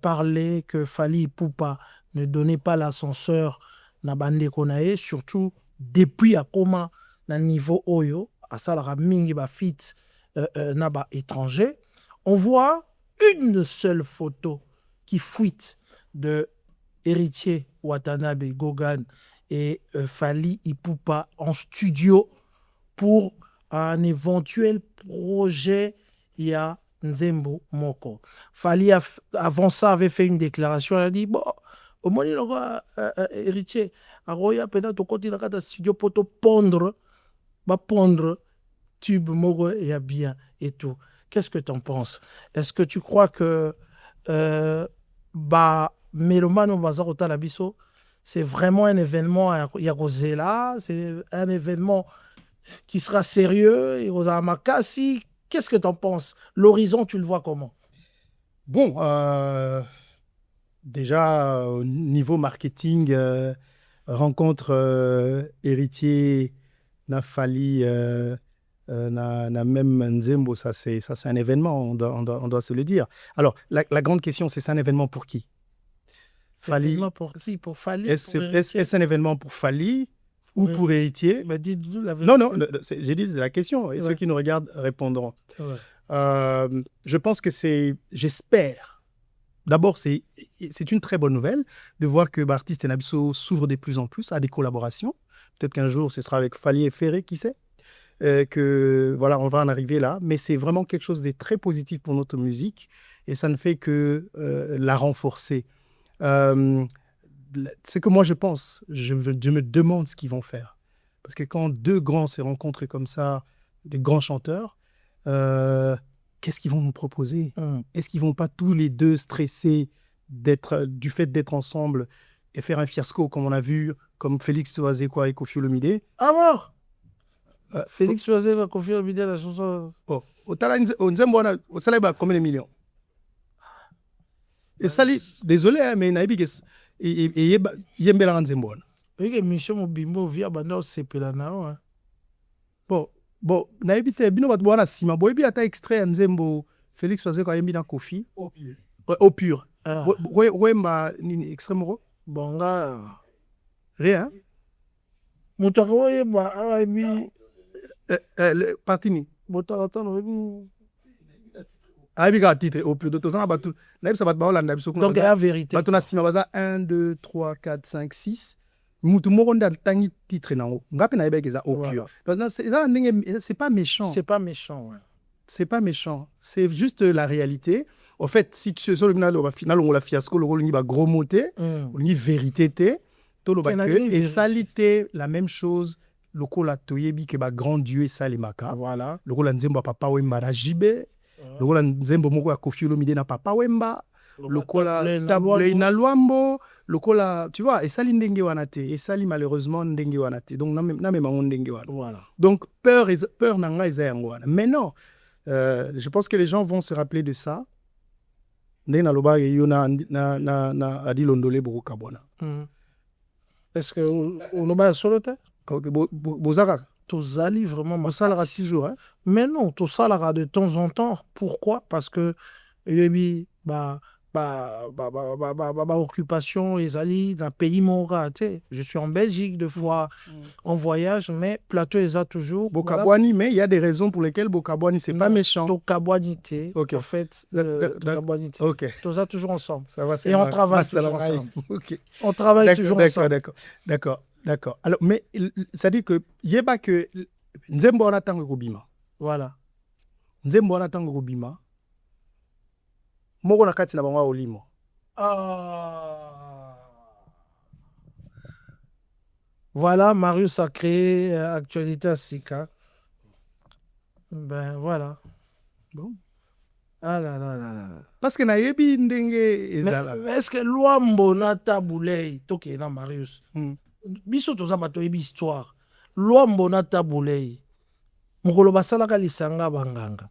parlaient que Fali Ipupa ne donnait pas l'ascenseur na bande konae, surtout depuis à comment na niveau Oyo, à Salara Mingi ba fit na ba étranger. On voit une seule photo qui fuite de Héritier Watanabe Gogan et Fali Ipupa en studio pour un éventuel projet. Il y a Nzembo Moko. Fali, avant ça, avait fait une déclaration. Elle a dit, bon, au moins, il aura héritier. Aroya, peut-être, au côté de la studio, pour te pondre, tube, Moko, et a bien, et tout. Qu'est-ce que tu en penses? Est-ce que tu crois que, Mélomane Bazar Otalabiso, c'est vraiment un événement à Yakozela, c'est un événement qui sera sérieux, Yakozala Makasi. Qu'est-ce que tu en penses? L'horizon, tu le vois comment? Bon, déjà, au niveau marketing, rencontre héritier, Nafali, na même Nzembo, ça c'est un événement, on doit se le dire. Alors, la grande question, c'est un événement pour qui? Fali, pour qui? Pour Fali? Est-ce un événement pour Fali ou pour héritier? Bah, dis-nous la vérité. Non, j'ai dit la question, et ceux qui nous regardent répondront. Je pense que j'espère, d'abord c'est une très bonne nouvelle de voir que Artiste Nabiso s'ouvre de plus en plus à des collaborations. Peut-être qu'un jour ce sera avec Fali et Ferré, qui sait, que voilà, on va en arriver là, mais c'est vraiment quelque chose de très positif pour notre musique et ça ne fait que la renforcer. C'est que moi je pense, je me demande ce qu'ils vont faire, parce que quand deux grands se rencontrent comme ça, des grands chanteurs, qu'est-ce qu'ils vont nous proposer? Est-ce qu'ils vont pas tous les deux stresser du fait d'être ensemble et faire un fiasco comme on a vu, comme Félix Oazekwa et Koffi Olomide? Ah bon? Félix Oazekwa et Koffi Olomide, la chanson. Oh, au Nzembo, au Saleba, combien de millions? Et Sali, désolé, hein, mais Naïbi, et Yembela Nzembo. Oui, que Michel Mobimbo via Banda Sepela Nao. Bon, Naïbi, te bino bat boana sima. Boy, bi ata extrait Nzembo, Félix Oazekwa yembi na Koffi. Au pur. Ouais, ma extrême ro. Bonga. Rien. Moutaro yemba, ah, mi. Partini. Moutaro yemba. Abiga titre au plus d'autres batu naib sabat baola naib so donc la vérité batu na sima baza 1 2 3 4 5 6 mutu moko nda tangi titre nango ngapi na yebeka za au pur donc c'est pas méchant, c'est pas méchant, c'est juste la réalité. En fait, si tu sur le final on la fiasco le rôle ni ba gros moté ni vérité té to lo ba que et salité la même chose lokola toyebi ke ba grand dieu et salimaka voilà lokola nzembo papa wemba na jibe lokola nzembo moko ya Koffi Olomide na papa wemba lokola tabule na Luambo lokola tu vois et sali ndenge wana te et sali malheureusement ndenge wana te donc na même ndenge wana voilà donc peur nanga eza yango wana mais non je pense que les gens vont se rappeler de ça ndenge na loba yo na adi londole boko kabona est-ce que on loba solo te bozaka tozali vraiment masalaka toujours hein. Mais non, tout ça là de temps en temps. Pourquoi? Parce que occupation les alliés d'un pays mora. Je suis en Belgique deux fois en voyage, mais plateau est toujours. Bokabwani, mais il y a des raisons pour lesquelles Bokabwani c'est pas méchant. Bokabwanité, okay. En fait, ok. Tout ça toujours ensemble. Ça va, et on travaille toujours ensemble. Okay. On travaille toujours ensemble. D'accord. Alors, mais ça dit que yeba que Nzembo on attend Robima. Voilà. Nzembo on attend Robima. Moko na kati na bango olimo. Voilà, Marius a créé Actualité à Sika. Ben voilà. Bon. Ah là là là là. Parce que na yebi ndenge ezala. Mais est-ce que Luambo na tabulei toke na Marius? Biso toza bato yebi histoire. Luambo na tabulei. Mokolo basalaka lisanga banganga.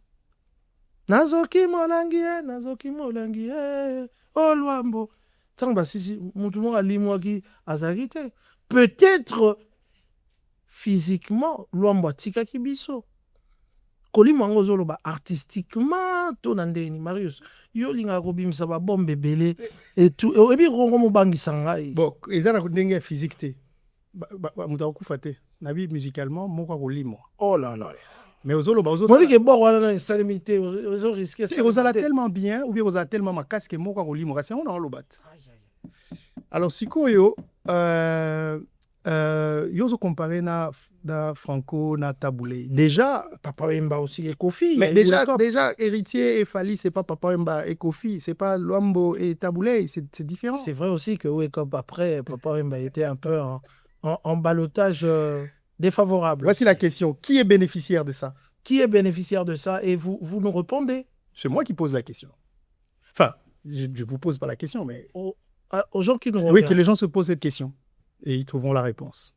Nazoki molangi oh Luambo. Tant basisi mutu mo alimwaki azalaki te. Peut-être physiquement Luambo atikaki biso. Kolimango zoloba artistiquement to nandeni Marius yo linga ko bimisa ba bombe belé et tout et puis rongo mo bangisa ngai bon ezana ko ndenge physique te mutu akufa te nabi musicalement moko ko limo oh là là mais ozoloba moi que bon wana na salimité ozo risquer ça ozala tellement bien ou bien ozala tellement ma casque moko ko limo kasi on a lobat alors sikoyo yozo comparé na Franco na Taboulé. Déjà Papa Wemba aussi et Koffi. Mais déjà héritier et Fali c'est pas Papa Wemba et Koffi, c'est pas Luambo et Taboulé, c'est différent. C'est vrai aussi que oui comme après Papa Wemba était un peu en ballottage défavorable. Voici la question, qui est bénéficiaire de ça? Qui est bénéficiaire de ça et vous nous répondez? C'est moi qui pose la question. Enfin, je vous pose pas la question mais aux gens qui nous Oui, regardent. que les gens se posent cette question et ils trouveront la réponse.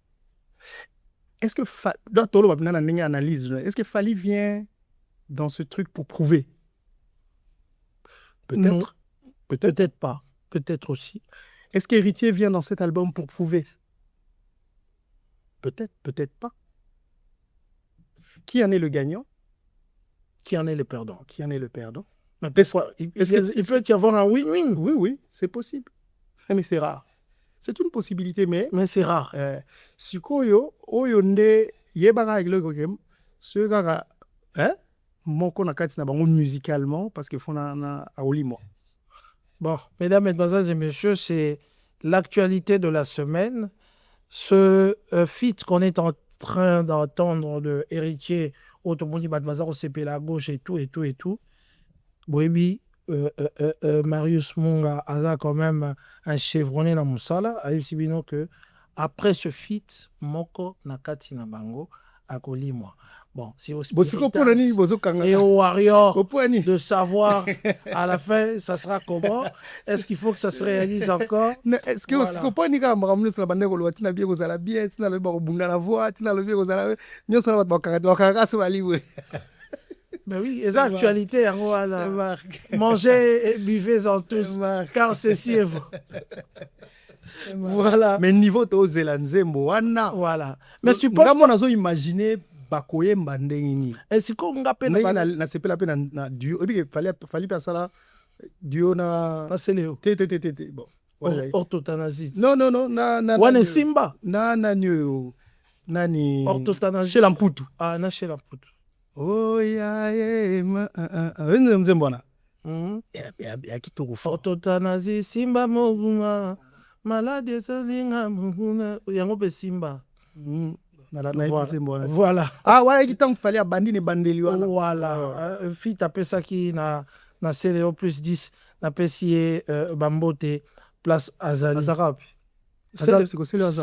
Est-ce que est-ce que Fally vient dans ce truc pour prouver? Non. Peut-être. Peut-être pas. Peut-être aussi. Est-ce qu'Héritier vient dans cet album pour prouver? Peut-être, peut-être pas. Qui en est le gagnant? Qui en est le perdant? Qui en est le perdant? Mais des fois, il peut y avoir un win-win. Oui, oui, c'est possible. Mais c'est rare. C'est une possibilité, mais c'est rare. sikoyo oyo nde yebaka eloko kem ce kaka moko na kati na bango musicalement parce que font na aolimo. Bon, mesdames, mesdemoiselles et messieurs, c'est l'actualité de la semaine. Ce feat qu'on est en train d'entendre de Héritier, Otomoni Mademoiselle OCP la gauche et tout. Oui, Marius Munga a quand même un chevronné dans Moussala. Aïe Sibino que après ce feat, Moko Nakati Nabango a collé moi. Bon, c'est aussi et au Warrior de savoir à la fin ça sera comment. Est-ce qu'il faut que ça se réalise encore? Est-ce que aussi comprend ni ka mramnu sur la bande ko lotina bien ko zala bien tina le ba ko bunda la voix tina le bien ko zala nyo sala ba ka so ali we. Ben oui, les actualités, mangez et buvez-en tous, car ceci est vous. Voilà. Mais niveau to Zelanzembo wana. Voilà. Mais tu penses pas nazo imaginer bakoyemba ndenge ni. Est-ce qu'on ngape na sepela pe na duo et puis fallait pas ça là duo na Séléo. Bon. Orthothanasie. Non na Wane Simba. Na nyo nani orthothanasie chez Lamputu. Ah na chez Lamputu. Oh ya mzembona. Ya kitoko fort. Orthothanasie Simba Moguma. Malade salinga muguna yango pe Simba. Voilà. Ah ouais, il t'en fallait abandonner bandeli wana. Voilà. Fit tapé ça qui na Céléo plus 10 na pesier Bambote place Azali. Azarab.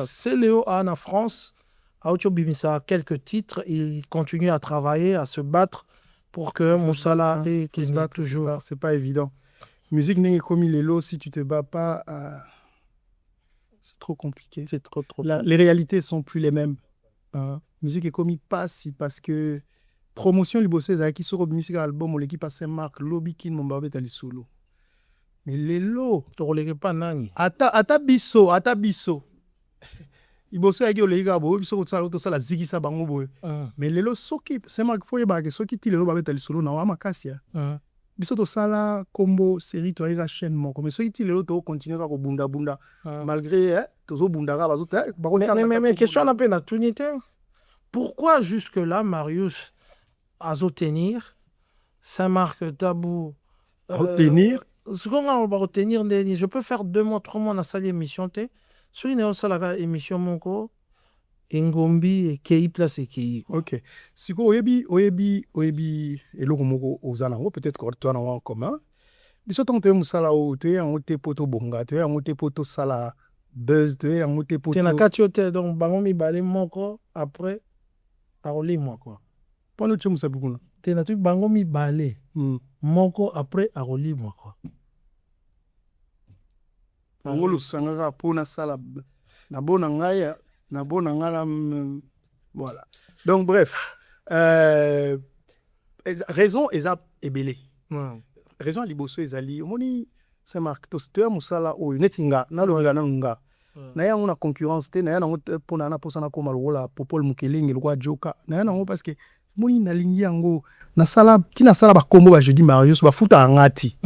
Céléo en France a bimisa quelques titres, il continue à travailler, à se battre pour que Moussala ait toujours. C'est pas évident. Musique n'est comme il est là, si tu te bats pas, c'est trop compliqué. C'est trop. Les réalités sont plus les mêmes. Musique est comme il passe parce que promotion libosé qui sort musique album ou l'équipe à Saint-Marc, lobby kin mon babé tali solo. Mais les lots, tu relèves pas nani. Ata biso. Iboso yaki olega bo biso ko tsala to sala zigisa bango bo. Mais lelo soki Saint-Marc foye ba ke soki ti lelo babé tali solo na wa makasi ya. Biso to sala combo série to ira chaîne moko mais soki ti lelo to continuer ka ko bunda malgré tozo bunda ka bazo ta ba ko mais question na pe na tunité. Pourquoi jusque là Marius azotenir Saint-Marc tabou retenir ce qu'on va retenir je peux faire 2 mois 3 mois na salle émission té sur une sala émission moko Engombi et Kei place et Kei. OK. Siko oyebi eloko moko ozanango peut-être que toi en commun. Biso tonte musala o te en te poto bonga te en te poto sala buzz te en te poto. Tena katiote donc bango mi balé moko après aroli moi quoi. Pono che musabukuna. Tena tu bango mi balé moko après aroli moi quoi. Bango lu sangaka pona sala na bona ngaya na bona ngala voilà. Donc bref, raison ezap ebele. Raison liboso ezali omoni Saint-Marc to steur musala o netinga na lo ngana nga. Na ya una concurrence te na ya ngo pona na posana ko malola popol mukelenge lokwa joka. Na ya ngo parce que moni na lingi yango na sala tina sala ba kombo ba jeudi Marius ba futa ngati.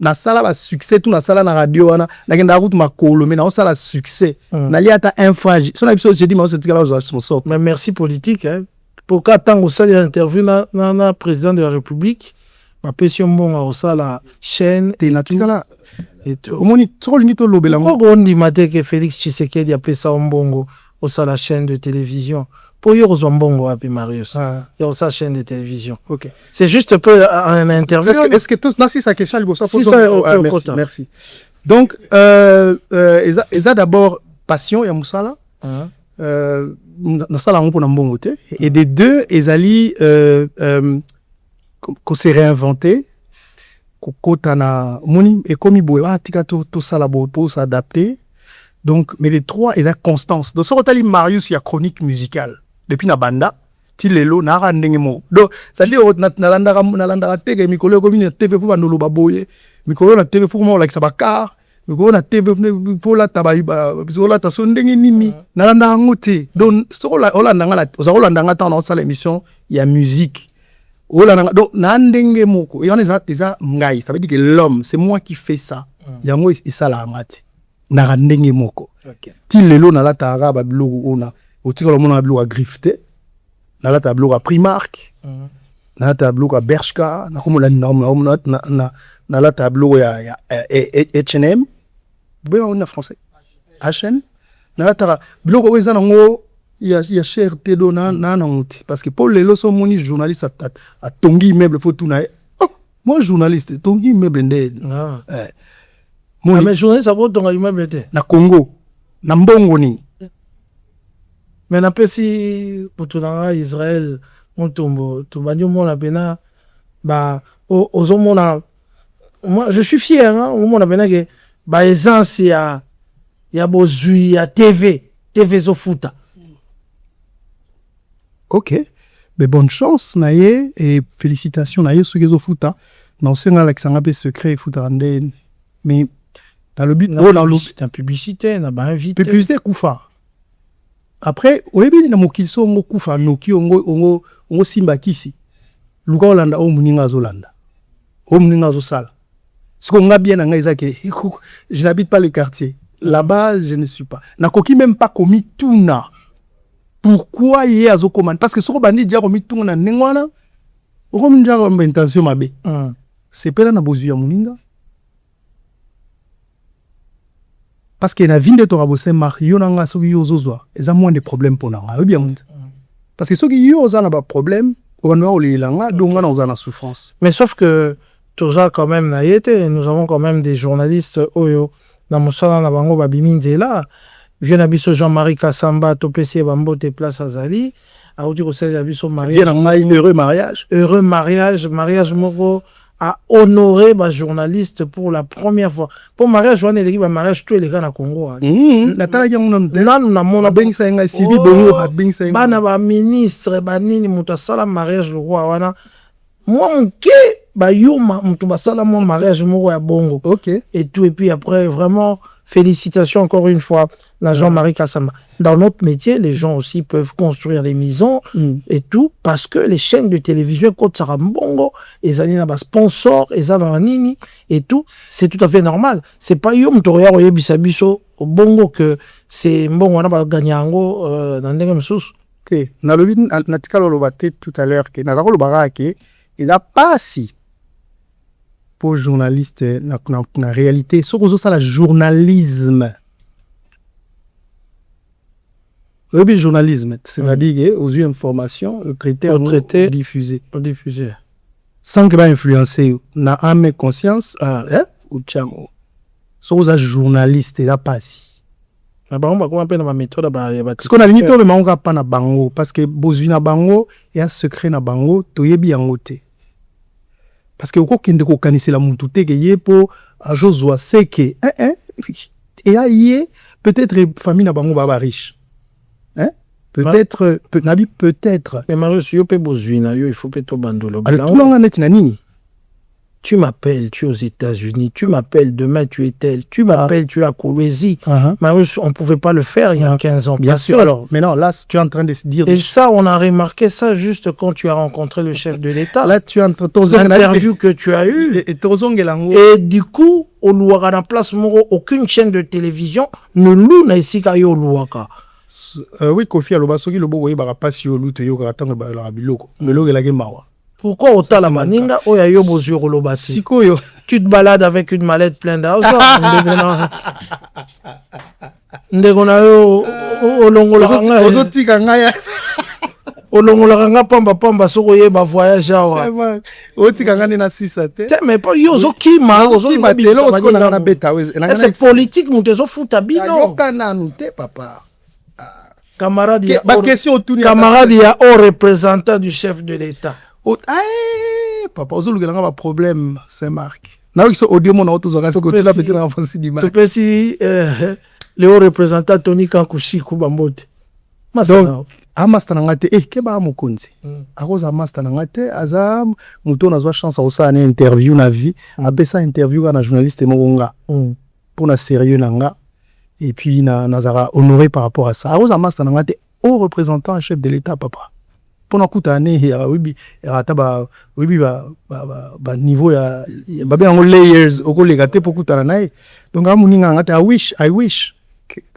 Na sala ba succès tout na sala na radio wana na kenda kutu makolo mais na sala succès na li ata infrage so na biso jeudi Marius tika ba so sort. Mais merci politique pourquoi tant au sala interview na président de la République ma passion bon au sala chaîne te na tika et omoni to lingi to lobela ngo ko ndi mate que Félix Tshisekedi a pesa mbongo au sala chaîne de télévision pour y mbongo api Marius et au sa chaîne de télévision. OK. C'est juste un peu un interview. Est-ce que tout si sa question liboso si ça merci. Donc eza d'abord passion ya musala. Na sala ngo pona mbongo te et des deux ezali qu'on s'est réinventé kokota na moni et comme boye ba tika to sala bo pour s'adapter. Donc mais les trois et la constance. Donc ça retali Marius il y a chronique musicale depuis na banda ti lelo na randenge mo. Donc ça dit na landa tege mikolo comme na TV fu bandolo baboye. Mikolo na TV fu mo like sabakar. Mikolo na TV fu la tabayiba biso la ta sondenge nimi na landa ngote. Donc so la olanda ngala oza ngata dans ça l'émission il y a musique. Donc, nandenge moko. Et on est ça ngai. Ça veut dire que l'homme, c'est moi qui fais ça. Yango et ça la ngati. Narandenge moko. Ti lelo na la tara ba blogu ona. O ti ko lo mona blogu a grifté. Na la ta blogu a Primark. Na la ta blogu a Bershka. Na ko mo la na la ta blogu ya H&M. Bien on a français. H&M. Na la ta blogu o za ngo il y a cherté dona nanonti parce que Paul Lelo son moni journaliste a tongi immeuble faut tout na moi journaliste tongi immeuble ndé mais journaliste ça vaut tonga immeuble té na Congo na mbongo ni mais na pesi putunanga Israël montombo to banyo mona pena ba ozomona moi je suis fier hein au mona pena que ba essence ya bozui ya TV zo futa. Ok, mais bonne chance naye et félicitations naye sur les foota. Non c'est un Alexandre B secret foota randé mais dans le but dans le c'est un publicité na ba invité. Publicité kufa. Après oyebi na mokilso ngo kufa noki ongo simba kisi. Luka Olanda o muninga zolanda. O muninga zosala. Ce qu'on a bien na ngai zake je n'habite pas le quartier. Là-bas je ne suis pas. Na koki même pas commis tout na. Pourquoi il y a zo commande parce que ce bandi dia komi tuna nengwana o comme dia ko intention mabe c'est pas na bozu ya muninga parce que na vinde to rabose Mario nanga so yo zozwa eza moins de problèmes pour nanga bien parce que ceux qui yo za na ba problème on va o langa donc on a na souffrance mais sauf que toujours quand même na yete nous avons quand même des journalistes oyo na musala na bango babiminzela vient abiso Jean-Marie Kassamba topesi bambote place azali a dit que c'est abiso mariage heureux mariage moko a honoré ba journaliste pour la première fois pour mariage on est mariage tout les gars na Congo na tala yango na mona bengisa nga Sylvie Bongo bengisa bana ba ministre banini muta sala mariage le roi wana moi mke ba yuma mutu basala mon mariage moko ya bongo OK et tout et puis après vraiment félicitations encore une fois la Jean-Marie Kassamba. Dans notre métier, les gens aussi peuvent construire des maisons et tout parce que les chaînes de télévision quand ça bongo et ça n'a pas sponsor et ça n'a nini et tout, c'est tout à fait normal. C'est pas yom toria oye bisabiso au bongo que c'est bon on a pas gagné ango dans des comme sous. OK, na lobi na tikalo lobate tout à l'heure que na ko lobara que il a pas si pour journaliste na réalité ce que ça la journalisme le journalisme c'est-à-dire aux yeux information le traité diffusé sans que va influencer na âme conscience ou tchango ce que ça journaliste là pas si na bango ba ko appelle na méthode ba parce qu'on a limite le mango pas na bango parce que bozui na bango et un secret na bango toyebi yango te. Parce que au kende ko kanisela muntu te ke yepo a Joshua c'est que et là peut-être famille na bango baba riche peut-être peut-être mais Marius yo pe bozuina yo il faut pe to bandolo alors tout long net na nini tu m'appelles tu es aux États-Unis tu m'appelles demain tu es tel tu m'appelles tu es à Kolwezi Marius on pouvait pas le faire il y a 15 ans bien sûr alors maintenant là tu es en train de se dire et ça on a remarqué ça juste quand tu as rencontré le chef de l'État là tu es en train l'interview que tu as eu et du coup au Louaka na place moro aucune chaîne de télévision ne loue na isika yo Louaka oui Kofi aloba soki lobo boye ba pasi yo lute yo ka tanga ba la biloko meloko la mawa. Pourquoi autant la maninga oya yo bozuro lobasi sikoyo tu te balades avec une mallette pleine d'argent ndegona yo olongola nga ozotika ngaya olongola nga pamba soko yeba voyage awa otika ngani na sisa te mais pas yo zokima telo sko na beta c'est politique nous te zo futa bino kana nute papa camarade ya haut représentant du chef de l'État papa ozoluka nga ba problème c'est Marc na yo audio mon auto zo kasi ko tu la petite enfance du mal tu peux si le haut représentant Tony Kankushi Kubambote donc master na ngate ke ba mokonzi akoza master na ngate aza muto na zo chance osa na interview na vie apesa interview na journaliste mokonga pour na sérieux nanga et puis nazara honoré par rapport à ça akoza master na ngate au représentant chef de l'état papa pour na kutane ya wibi rata ba wibi ba niveau ya ba bien en layers oko legate pour kutana nae donc amuninga ngate I wish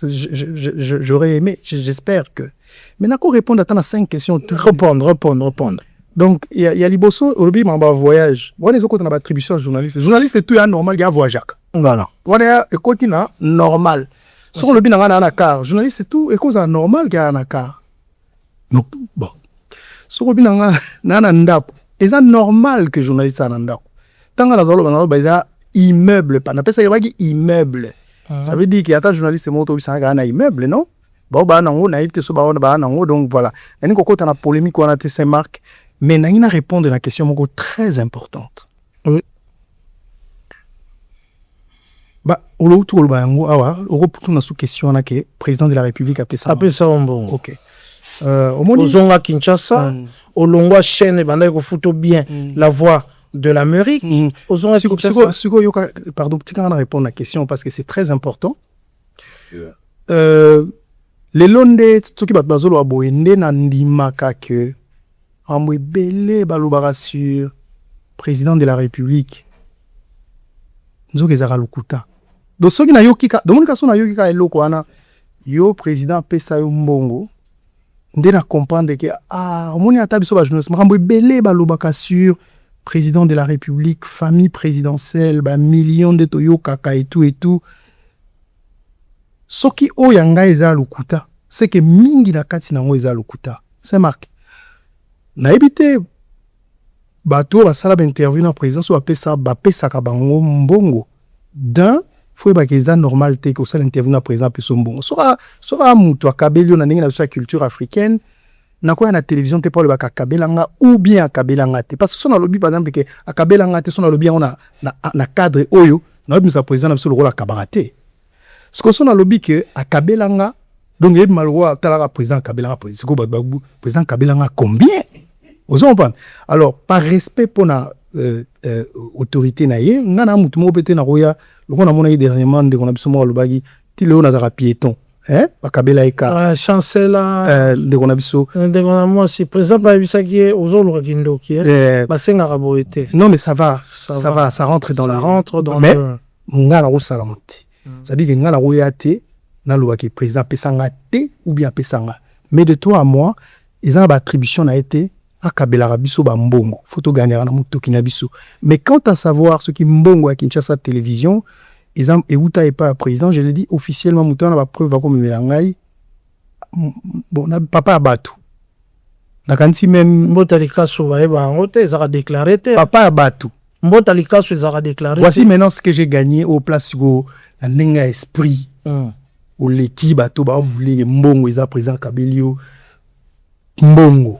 j'aurais aimé, j'espère que. Maintenant, qu'on réponde à 5 questions. Répondre. Donc, il y a Liboso, au début, il voyage. On est au côté de l'attribution journaliste. Journaliste, c'est tout normal, il y a voyage. Voilà. On est au côté normal. Sur le bin, on a un accord. Journaliste, c'est tout, et cause normal, il y a un accord. Donc, bon. Sur le bin, on a un ndako. Et c'est normal que journaliste a un ndako. Tant que il y a immeuble, on appelle ça immeuble. Ça veut dire qu'il y a des journalistes qui sont un immeuble, non? Bon, donc voilà. Il y a une polémique on a été Saint-Marc, mais il y a répondre à la question très importante. Oui. Au retour, on a sous question que président de la République a fait ça. Bon. Ok. Au Zonga Kinshasa, au Longwa chaîne, il faut bien la voix de l'Amérique. Pardon, petit quand on répond à la question parce que c'est très important. Les londes, ce qui va bazolo aboende nandimaka que amwe belé balobara sur président de la République. Nzoke zara lukuta. Donc ce qui na yokika, domonika so na yokika eloko wana yo président pesa yo mbongo. Ndena comprendre que omoni ata biso ba journaliste makambo belé balobaka sur président de la République, famille présidentielle, millions de toyo kaka et tout. Ce qui oyanga eza lukuta, c'est que mingi na kati nango eza lukuta. C'est Marc. Na ebité bato ba sala ba interview na président so apesa ba pesa ka bango mbongo. D'un faut ba keza normal te ko sala interview na président peso mbongo. Sora muto akabeli na ndenge na sa culture africaine. Na quoi na télévision te pas le baka kabelanga ou bien kabelanga te parce que son lobby par exemple que kabelanga te son lobby on a na cadre oyo na lobby sa président sur le rôle kabaraté ce que son lobby que kabelanga donc il malwa tala président kabelanga président kabelanga combien aux on alors par respect pour na autorité na ye ngana mutu mo bete na roya le on a mon dernièrement de on a besoin le bagi ti le on a piéton bakabela eka chancela de konabiso moi si président ba bisa qui aux autres kindo qui basenga raboete non mais ça rentre dans mais ngala ro salamuti ça dit que ngala ro yate na lo ba président pesanga te ou bien pesanga mais de toi à moi ils ont attribution a été akabela rabiso ba mbongo photo gagner na mutoki na biso mais quant à savoir ce qui mbongo à Kinshasa télévision exemple et Outa est pas président je l'ai dit officiellement mouton na ba preuve comme melangai bon na papa abatu na kanti même mbotalika so ba ngote za déclaré papa abatu mbotalika so za déclaré voici maintenant ce que j'ai gagné au place go na nenga esprit au l'équipe bato ba voulait mbongo isa président Kabelio mbongo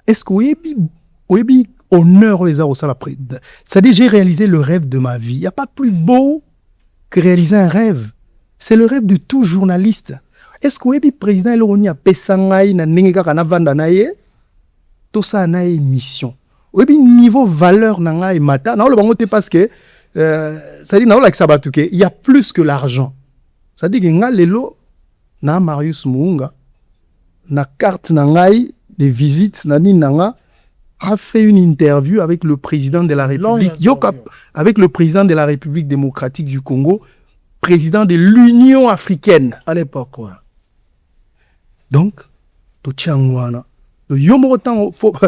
est-ce que oui honneur les a au sala président c'est-à-dire j'ai réalisé le rêve de ma vie il y a pas plus beau que réaliser un rêve. C'est le rêve de tout journaliste. Est-ce que le président il a pesangay na nengeka kana vanda na ye tout ça na émission. Oui niveau valeur na nga et mata na le bangote parce que ça dit na la sabatuke il y a plus que l'argent. Ça dit que nga lelo na Marius Muunga na carte na ngai de visite na ni nga a fait une interview avec le président de la République, avec le président de la République démocratique du Congo, président de l'Union africaine. À l'époque, ouais. Donc, tout tchangwana. Le yomotan pour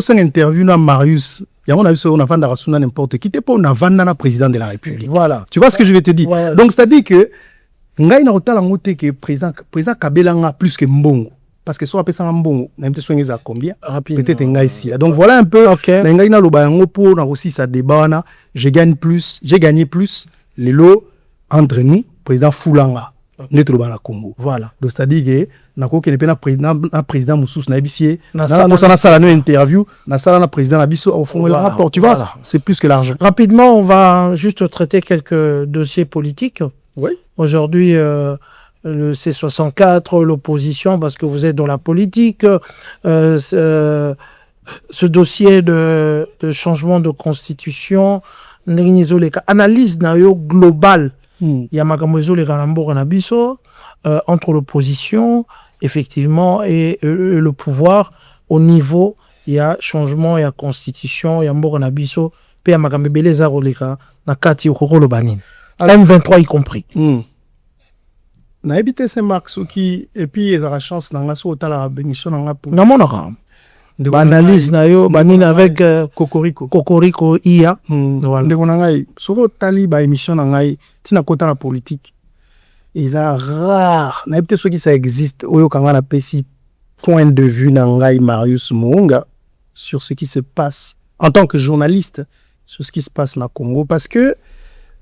cette interview na Marius, on a vu on a vendu à n'importe qui, t'es pas on a vendu à président de la République. Voilà. Tu vois ce que je vais te dire. Voilà. Donc c'est-à-dire que ngai na otala ngote que président Kabila nga plus que mbongo. Parce que soit pesa mbongo na mte soigner à combien peut-être ngai ici donc voilà un peu na ngai na loba yango pour na aussi ça débat na j'ai gagné plus les lots entre nous président Fulanga nde toloba na Congo. Voilà. Donc c'est-à-dire que nako kele pe na président mususu na bisie na sala no interview na sala na président na biso au fond le rapport, tu vois, c'est plus que l'argent. Rapidement, on va juste traiter quelques dossiers politiques. Oui. Aujourd'hui, le C64, l'opposition, parce que vous êtes dans la politique, ce dossier de changement de constitution, analyse globale, il y a entre l'opposition, effectivement, et le pouvoir, au niveau, il y a changement, il y a constitution, il y a Mboganabiso, puis il y a Magambebele Zaroleka, Nakati Okoro Banin. M23 y compris. Na habité Saint-Marc qui et puis il y a la chance dans la soute à la bénédiction dans la pour. Na monora. Analyse na yo banine avec Cocorico IA. Voilà. Ndeko na ngai soko tali ba émission na ngai tina kota na politique. Ils a rare. Na habité ceux qui ça existe oyo kanga na pesi point de vue na ngai Marius Munga sur ce qui se passe en tant que journaliste sur ce qui se passe na Congo parce que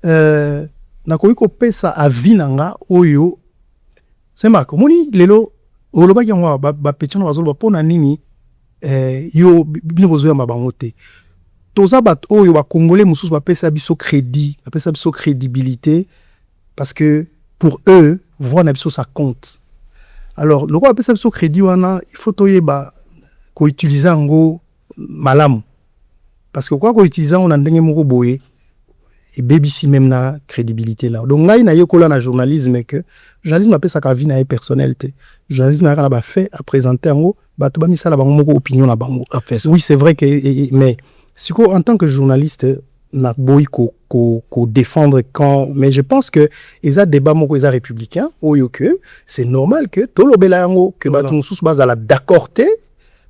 na ko pesa avis nanga oyo c'est marque moni lelo oloba yango ba petino bazolo pona nini yo bino bozo ya bango te toza bat oyo ba congolais mususu ba pesa biso crédit ba pesa biso crédibilité parce que pour eux voir na biso ça compte. Alors le ba pesa biso crédit wana il faut toyeba ko utiliser ngo malamu parce que quoi ko utiliser on ndenge moko boye et BBC même na crédibilité là. Donc ngai na yokola na journalisme que journalisme appelle ça ka vie na personnalité. Journalisme na ba fait à présenter ngo ba to ba misala bango moko opinion na bango. Oui, c'est vrai que mais siko en tant que journaliste na boy ko défendre quand mais je pense que eza débat moko eza républicain oyo que c'est normal que tolobela ngo que ba tout sous bazala d'accord té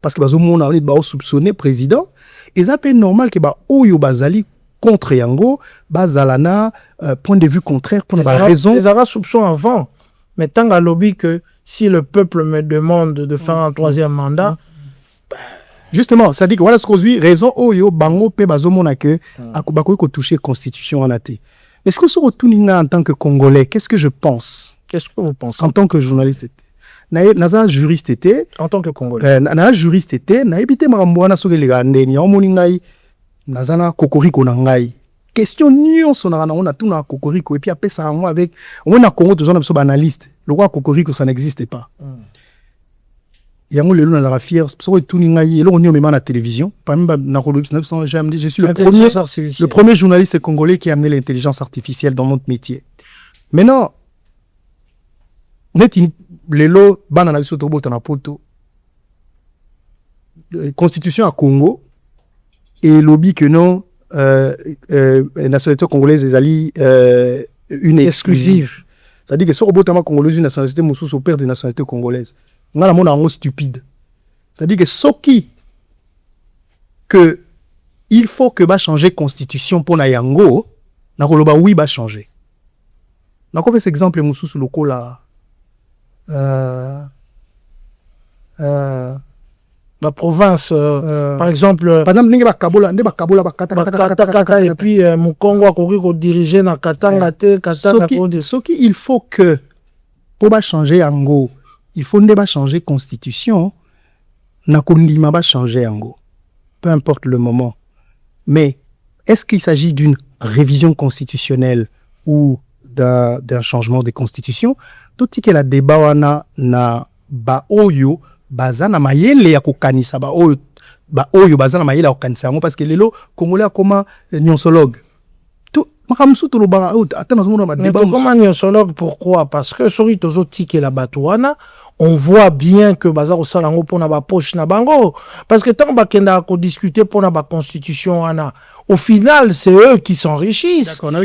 parce que bazo mona on ba soupçonner président eza pe normal que ba oyo bazali contre Yango, Bazalana, point de vue contraire pour la raison. Les Arabes soupçonnent avant, mais tant qu'à lobby que si le peuple me demande de faire un troisième mandat. Justement, ça dit que voilà ce qu'on dit, raison, oyo, bango, pe bazomona que, akubako ko toucher constitution en athée. Mais ce que se retourne en tant que Congolais, qu'est-ce que je pense? Qu'est-ce que vous pensez? En tant que journaliste, naza juriste était. En tant que Congolais. Na juriste était, na ebité maramboana so les gande, ni omoni ngai. Nazana Cocorico nangai. Question nyonso na on tuna Cocorico et puis après ça moi avec on a Congo toujours on a analyste. Le roi Cocorico ça n'existait pas. Yango lelo na la fier so tout ngai et là on y même à la télévision. Pas même na je suis le premier journaliste congolais qui a amené l'intelligence artificielle dans notre métier. Maintenant net lelo bana na biso to bota na poto. Constitution à Congo et lobby que non nationalité congolaise est ali une exclusive. C'est-à-dire que sur le botama congolaise une nationalité mususu au père de nationalité congolaise. On a la monde stupide. C'est-à-dire que ce qui que il faut que va changer constitution pour na yango na koloba oui va changer. Na ko fait exemple mususu lokola la province, par exemple, et puis Mukongo a corrigé diriger na Katanga te Katanga. Ce qui il faut que pour ba changer yango, il faut ne pas changer constitution, na kondima ba changer yango. Peu importe le moment. Mais est-ce qu'il s'agit d'une révision constitutionnelle ou d'un changement de constitution? Tout ce qui est la débat wana na ba oyo bazana mayele ya kokanisa ba oyo bazana mayele ya kokanisa yango parce que lelo congolais comme nyonsologue tout makamsu to loba attends nous ma débat comme nyonsologue pourquoi parce que sori tozo tike la batouana on voit bien que bazar au salango pona ba poche na bango parce que tant ba kenda ko discuter pona ba constitution ana au final c'est eux qui s'enrichissent. On a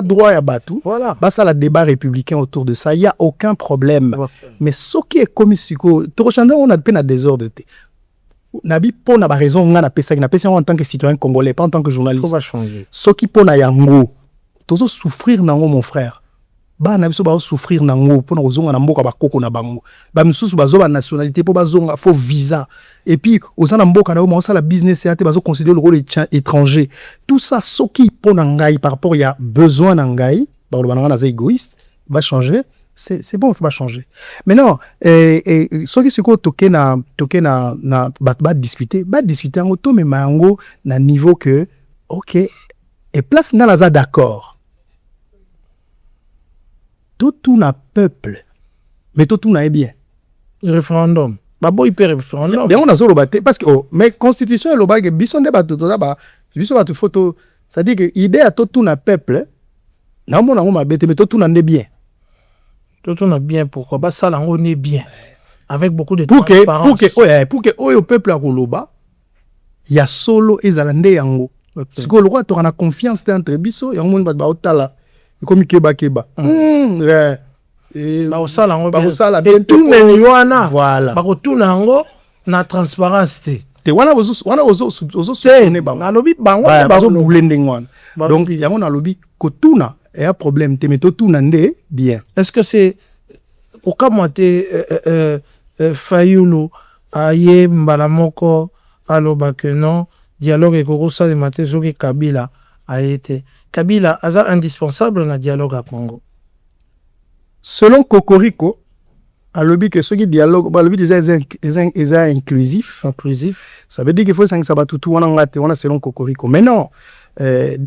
droit à Batou. Voilà. Bah ça la débat républicain autour de ça, il y a aucun problème. Ouais. Mais ce qui est comme psycho, on a peine à désordre. Nabi pona ba raison on a pesa en tant que citoyen congolais, pas en tant que journaliste. Faut pas changer. Ce qui pona yango, tozo souffrir nango mon frère. Ba na biso ba souffrir nango pona ozonga na mboka ba koko na bango. Ba misusu bazo ba nationalité po bazonga faut visa. Et puis aux na mboka na o la business et bazo considérer le rôle étranger. Tout ça soki pona ngai par rapport il y a besoin na ngai égoïste, va changer. C'est bon, il faut pas changer. Maintenant, ce qui se passe, toquer na discuter en auto, mais mango na niveau que, ok, et place na la d'accord. Tout na peuple, mais tout na est bien. Référendum. Babo il peut référendum. Bien on a zolo baté parce que mais constitution le bague bison de bato to ba biso bato photo, c'est-à-dire que idée à tout na peuple, na mona ngoma bête mais tout na est bien. Tout na bien pourquoi bah ça là on est bien. Avec beaucoup de transparence. Pour que au peuple à Koloba, il y a solo ezalande yango. Parce que le roi tu as confiance entre biso ya monde ba otala. Comme keba. Et tout le wana voilà tout nango na transparence te wana ozo soutene bango na lobi bango bazo boulende ngwana donc yango na lobi ko tuna et un problème te meto tuna nde bien. Est-ce que c'est au cas moi te Fayulu aye mbala moko aloba que non dialogue ekoko sa de matezo ki Kabila a été Kabila aza indispensable na dialogue à Congo. Selon Cocorico, à l'objet que ceux qui dialoguent, le but déjà est inclusif. Ça veut dire qu'il faut que ça va tout on a selon Cocorico. Mais non,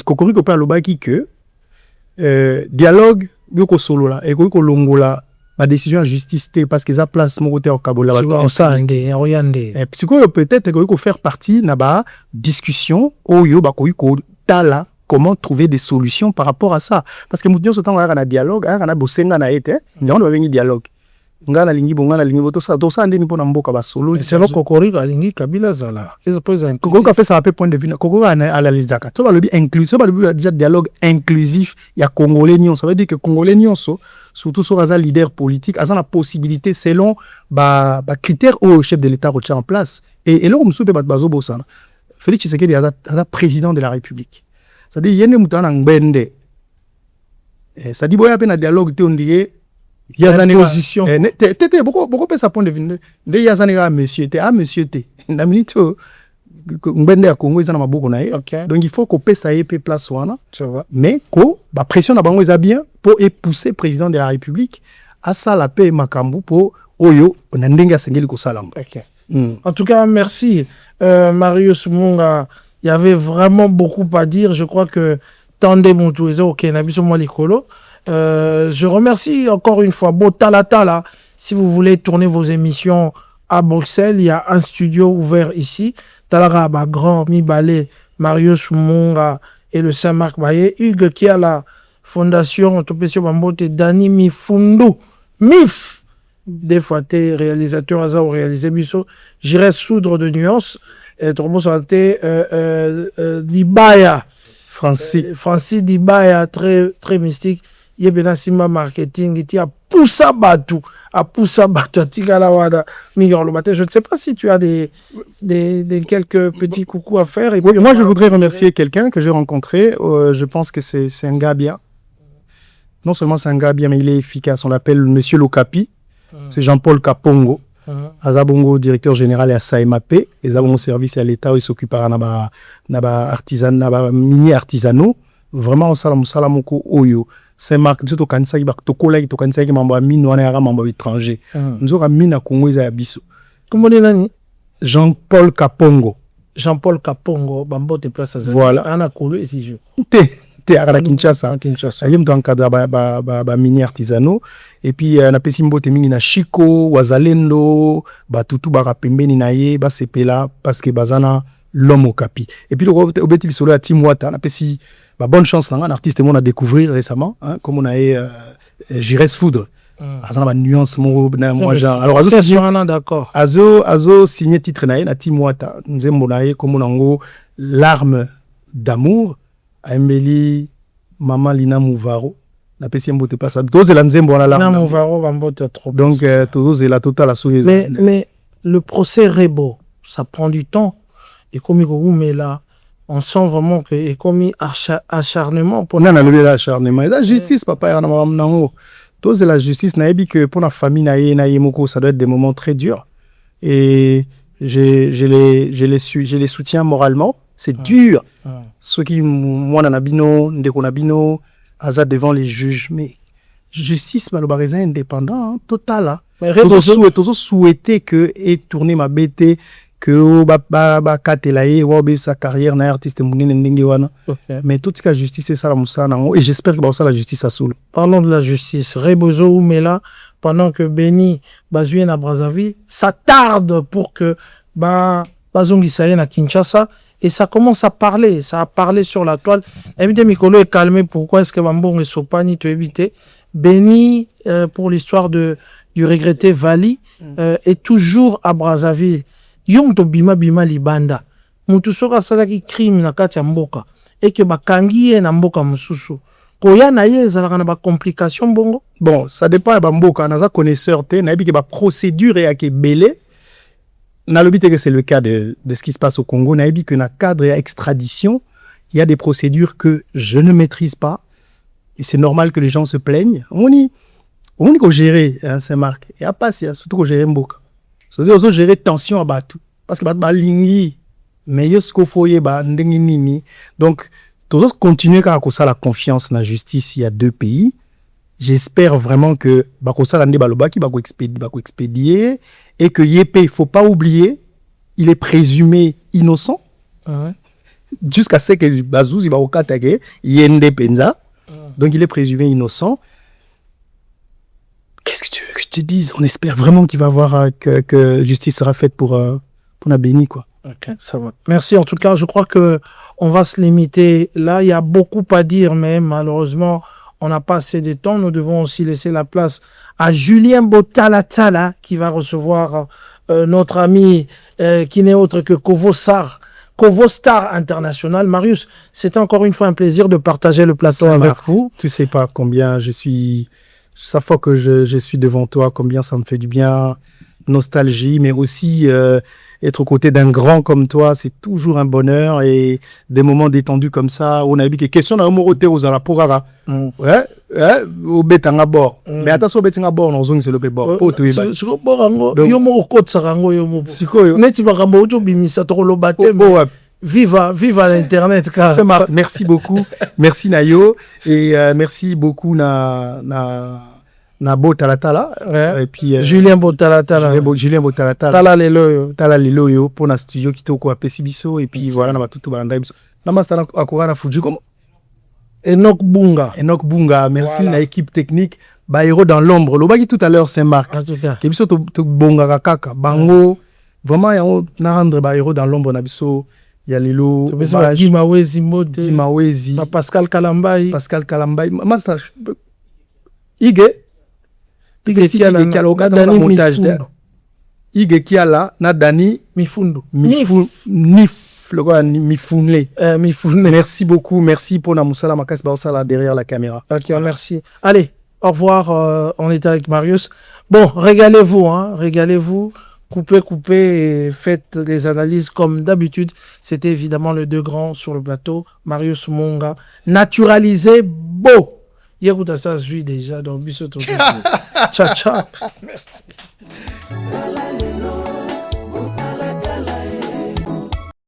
Cocorico parle au qui que dialogue, yoko solo là, et yoko longola, la décision en justice parce qu'ils a place mon côté au Kabola. Psycho peut-être que yoko faire partie na discussion au yo ba yoko tala. Comment trouver des solutions par rapport à ça? Parce que nous disons autant un dialogue, un bosenga na été, nous avons un dialogue. Ngana lingi bongana lingi boto ça ndeni pona mboka ba solo. C'est le Cocorico lingi Kabila zala. Cocorico a fait ça point de vue. Cocorico a analysé ça. Tu vas le inclusif, tu vas déjà dialogue inclusif. Il y a Congolais nion. Ça veut dire que Congolais nion surtout sur un leader politique, a la possibilité selon critères au chef de l'État retient en place. Et là on me soupe bazo bosana. Félix Tshisekedi est président de la République. C'est-à-dire, il y a des gens qui c'est-à-dire, il y a un dialogue qui est il y a une position. Beaucoup de ça point de vue. Il y a un monsieur, monsieur, la minute, Congo, donc il faut qu'on paie ça et place. Mais la pression est bien pour pousser le président de la République à ça la paix Makambu pour Oyo, on a un sengeli ko salam. En tout cas, merci Marius Munga. Il y avait vraiment beaucoup à dire. Je crois que Tandé Moutouezo, ok, Nabiso Molikolo. Je remercie encore une fois Botalatala. Si vous voulez tourner vos émissions à Bruxelles, il y a un studio ouvert ici. Talara Grand, Mibale, Marius Munga et le Saint-Marc Baye. Hugues qui a la fondation Topesio Bambote, Dani Mifundu, MIF. Des fois, t'es réalisateur, Aza ou réalisé Bisso. J'irai soudre de nuances. Dibaya Francis Dibaya très mystique il y a Simba marketing il y a poussa batu tikalawada je ne sais pas si tu as des quelques petits coucous à faire et oui, moi je voudrais remercier quelqu'un que j'ai rencontré je pense que c'est un gars bien, non seulement c'est un gars bien mais il est efficace, on l'appelle Monsieur Lokapi. C'est Jean-Paul Kapongo. Azabongo directeur général à SAEMAP et Azabongo service à l'État, il s'occupe de artisan, mini artisanaux. Vraiment au salamoko oyo. C'est marque de Kansa qui to collègue to Kansa qui mamba mine on est mamba étranger. Nous aura mine à Congo za biso. Comment on est nani? Jean-Paul Kapongo. Jean-Paul Kapongo bambo te place à voilà. Ana Kolo et si je. T'es à Kinshasa. Ayem dans cadre ba mini artisanaux et puis na pesimbo te mingi na Chico, Wazalendo, ba tutu ba rapembeni na ye, ba sepela parce que bazana l'homme au capi. Et puis le obétil solo à Timwata, na pesi ba bonne chance là, un artiste mon a découvrir récemment hein, comme on a Jires Foudre. Azana ba nuance moi genre alors d'accord. Azo signé titre na Timwata, nzembo na ye comme on l'arme d'amour. Aembeli Maman Lina Mouvaro na pesi mbote pas ça dose la nzembo na Lina Mouvaro bambote trop donc dose la totale souris mais le procès Rebo ça prend du temps et comme mais là on sent vraiment que et comme acharnement pour na le acharnement la justice papa ya na nango dose la justice na ebi que pour la famille na yemoko ça doit être des moments très durs et je les soutiens moralement. C'est dur. Ceux qui moi nabino, ndeko nabino, Aza devant les juges. Mais justice, Balobareza indépendant, hein, total. Hein. Mais toujours souhaité que et tourner ma bête que ba katelaye wa sa carrière na artiste munene ndenge wana. Mais tout ce que la justice c'est ça la musana et j'espère que ça la justice a solo. Parlons de la justice. Rebozo Oumela, pendant que Béni Bazuyen à Brazzaville, ça tarde pour que Bazongi Sayen à Kinshasa et ça commence à parler. Ça a parlé sur la toile. Évitez Mikolo est calmé. Pourquoi est-ce que Bambon et Sopani te éviter? Béni, pour l'histoire du regretté Vali, est toujours à Brazzaville. Yong to bima libanda. Mutu soka salaki crime na kati ya mboka. Et que bakangi ye na mboka mususu. Koya na ye ezalaka na ba complication bongo. Bon, ça dépend ba mboka naza connaisseur te na yebi ke ba procédure ya ke belé. Na lobi te que c'est le cas de ce qui se passe au Congo, na yebi que na cadre ya extradition, il y a des procédures que je ne maîtrise pas et c'est normal que les gens se plaignent. On dit qu'on gérer hein, Saint-Marc. Il y a pas surtout qu'on gérer mboka. C'est-à-dire qu'on gérer tension à Batou. Parce que Batou lingi, mais il y a ce qu'il faut y nini. Donc, tout continuer à ça la confiance dans la justice, il y a deux pays. J'espère vraiment que Bakosa Lande Balobaki Bako expédier et que Yépé, il ne faut pas oublier, il est présumé innocent. Ouais. Jusqu'à ce que Bazouz, il va au Katage, Yende Penza. Donc, il est présumé innocent. Qu'est-ce que tu veux que je te dise? On espère vraiment qu'il va y avoir que justice sera faite pour la Béni, quoi. Ok, ça va. Merci. En tout cas, je crois que on va se limiter là. Il y a beaucoup à dire, mais malheureusement, on n'a pas assez de temps. Nous devons aussi laisser la place à Julien Botalatala qui va recevoir notre ami qui n'est autre que Kovostar International. Marius, c'était encore une fois un plaisir de partager le plateau avec vous. Tu sais pas combien je suis... Chaque fois que je suis devant toi, combien ça me fait du bien, nostalgie, mais aussi être aux côtés d'un grand comme toi, c'est toujours un bonheur et des moments détendus comme ça. On a vu que question d'un moroté aux alapogara. Ouais, au bétanga bord. Mais attention au bétanga bord, non, c'est le bord. Oh, tu es bas. Sur le bord, yomo au côté sarango yomo. Sikoyo. Neti bakambo ojo bimisa to lo batem. Viva l'internet car. C'est Marc, merci beaucoup. Merci Nayo et merci beaucoup na Botalatala ouais. Et puis Julien Botalatala. Julien Botalatala. Tala lelo yo pour na studio kitoko a Pesibiso et puis voilà na tout balanda biso. Na mastana akora na Fuji comme Enoch Bunga, merci voilà. Na équipe technique ba héros dans l'ombre. Lobaki tout à l'heure Saint-Marc. En tout cas. Kebiso to bonga kaka bango vraiment ya na rendre ba héros dans l'ombre na biso. Il y a Lilo, Gimawezi, Pascal Kalambai, Master Ige qui a Dani montage Ige qui a là na Dani Mifundu Mifunle. Merci beaucoup, merci pour na musala makas baosala derrière la caméra. OK, merci. Allez, au revoir, on est avec Marius. Bon, régalez-vous. Coupez et faites les analyses comme d'habitude. C'était évidemment les deux grands sur le plateau. Marius Monga, naturalisé, beau. Écoute, ça se suit déjà dans Bissoto. Ciao. Merci.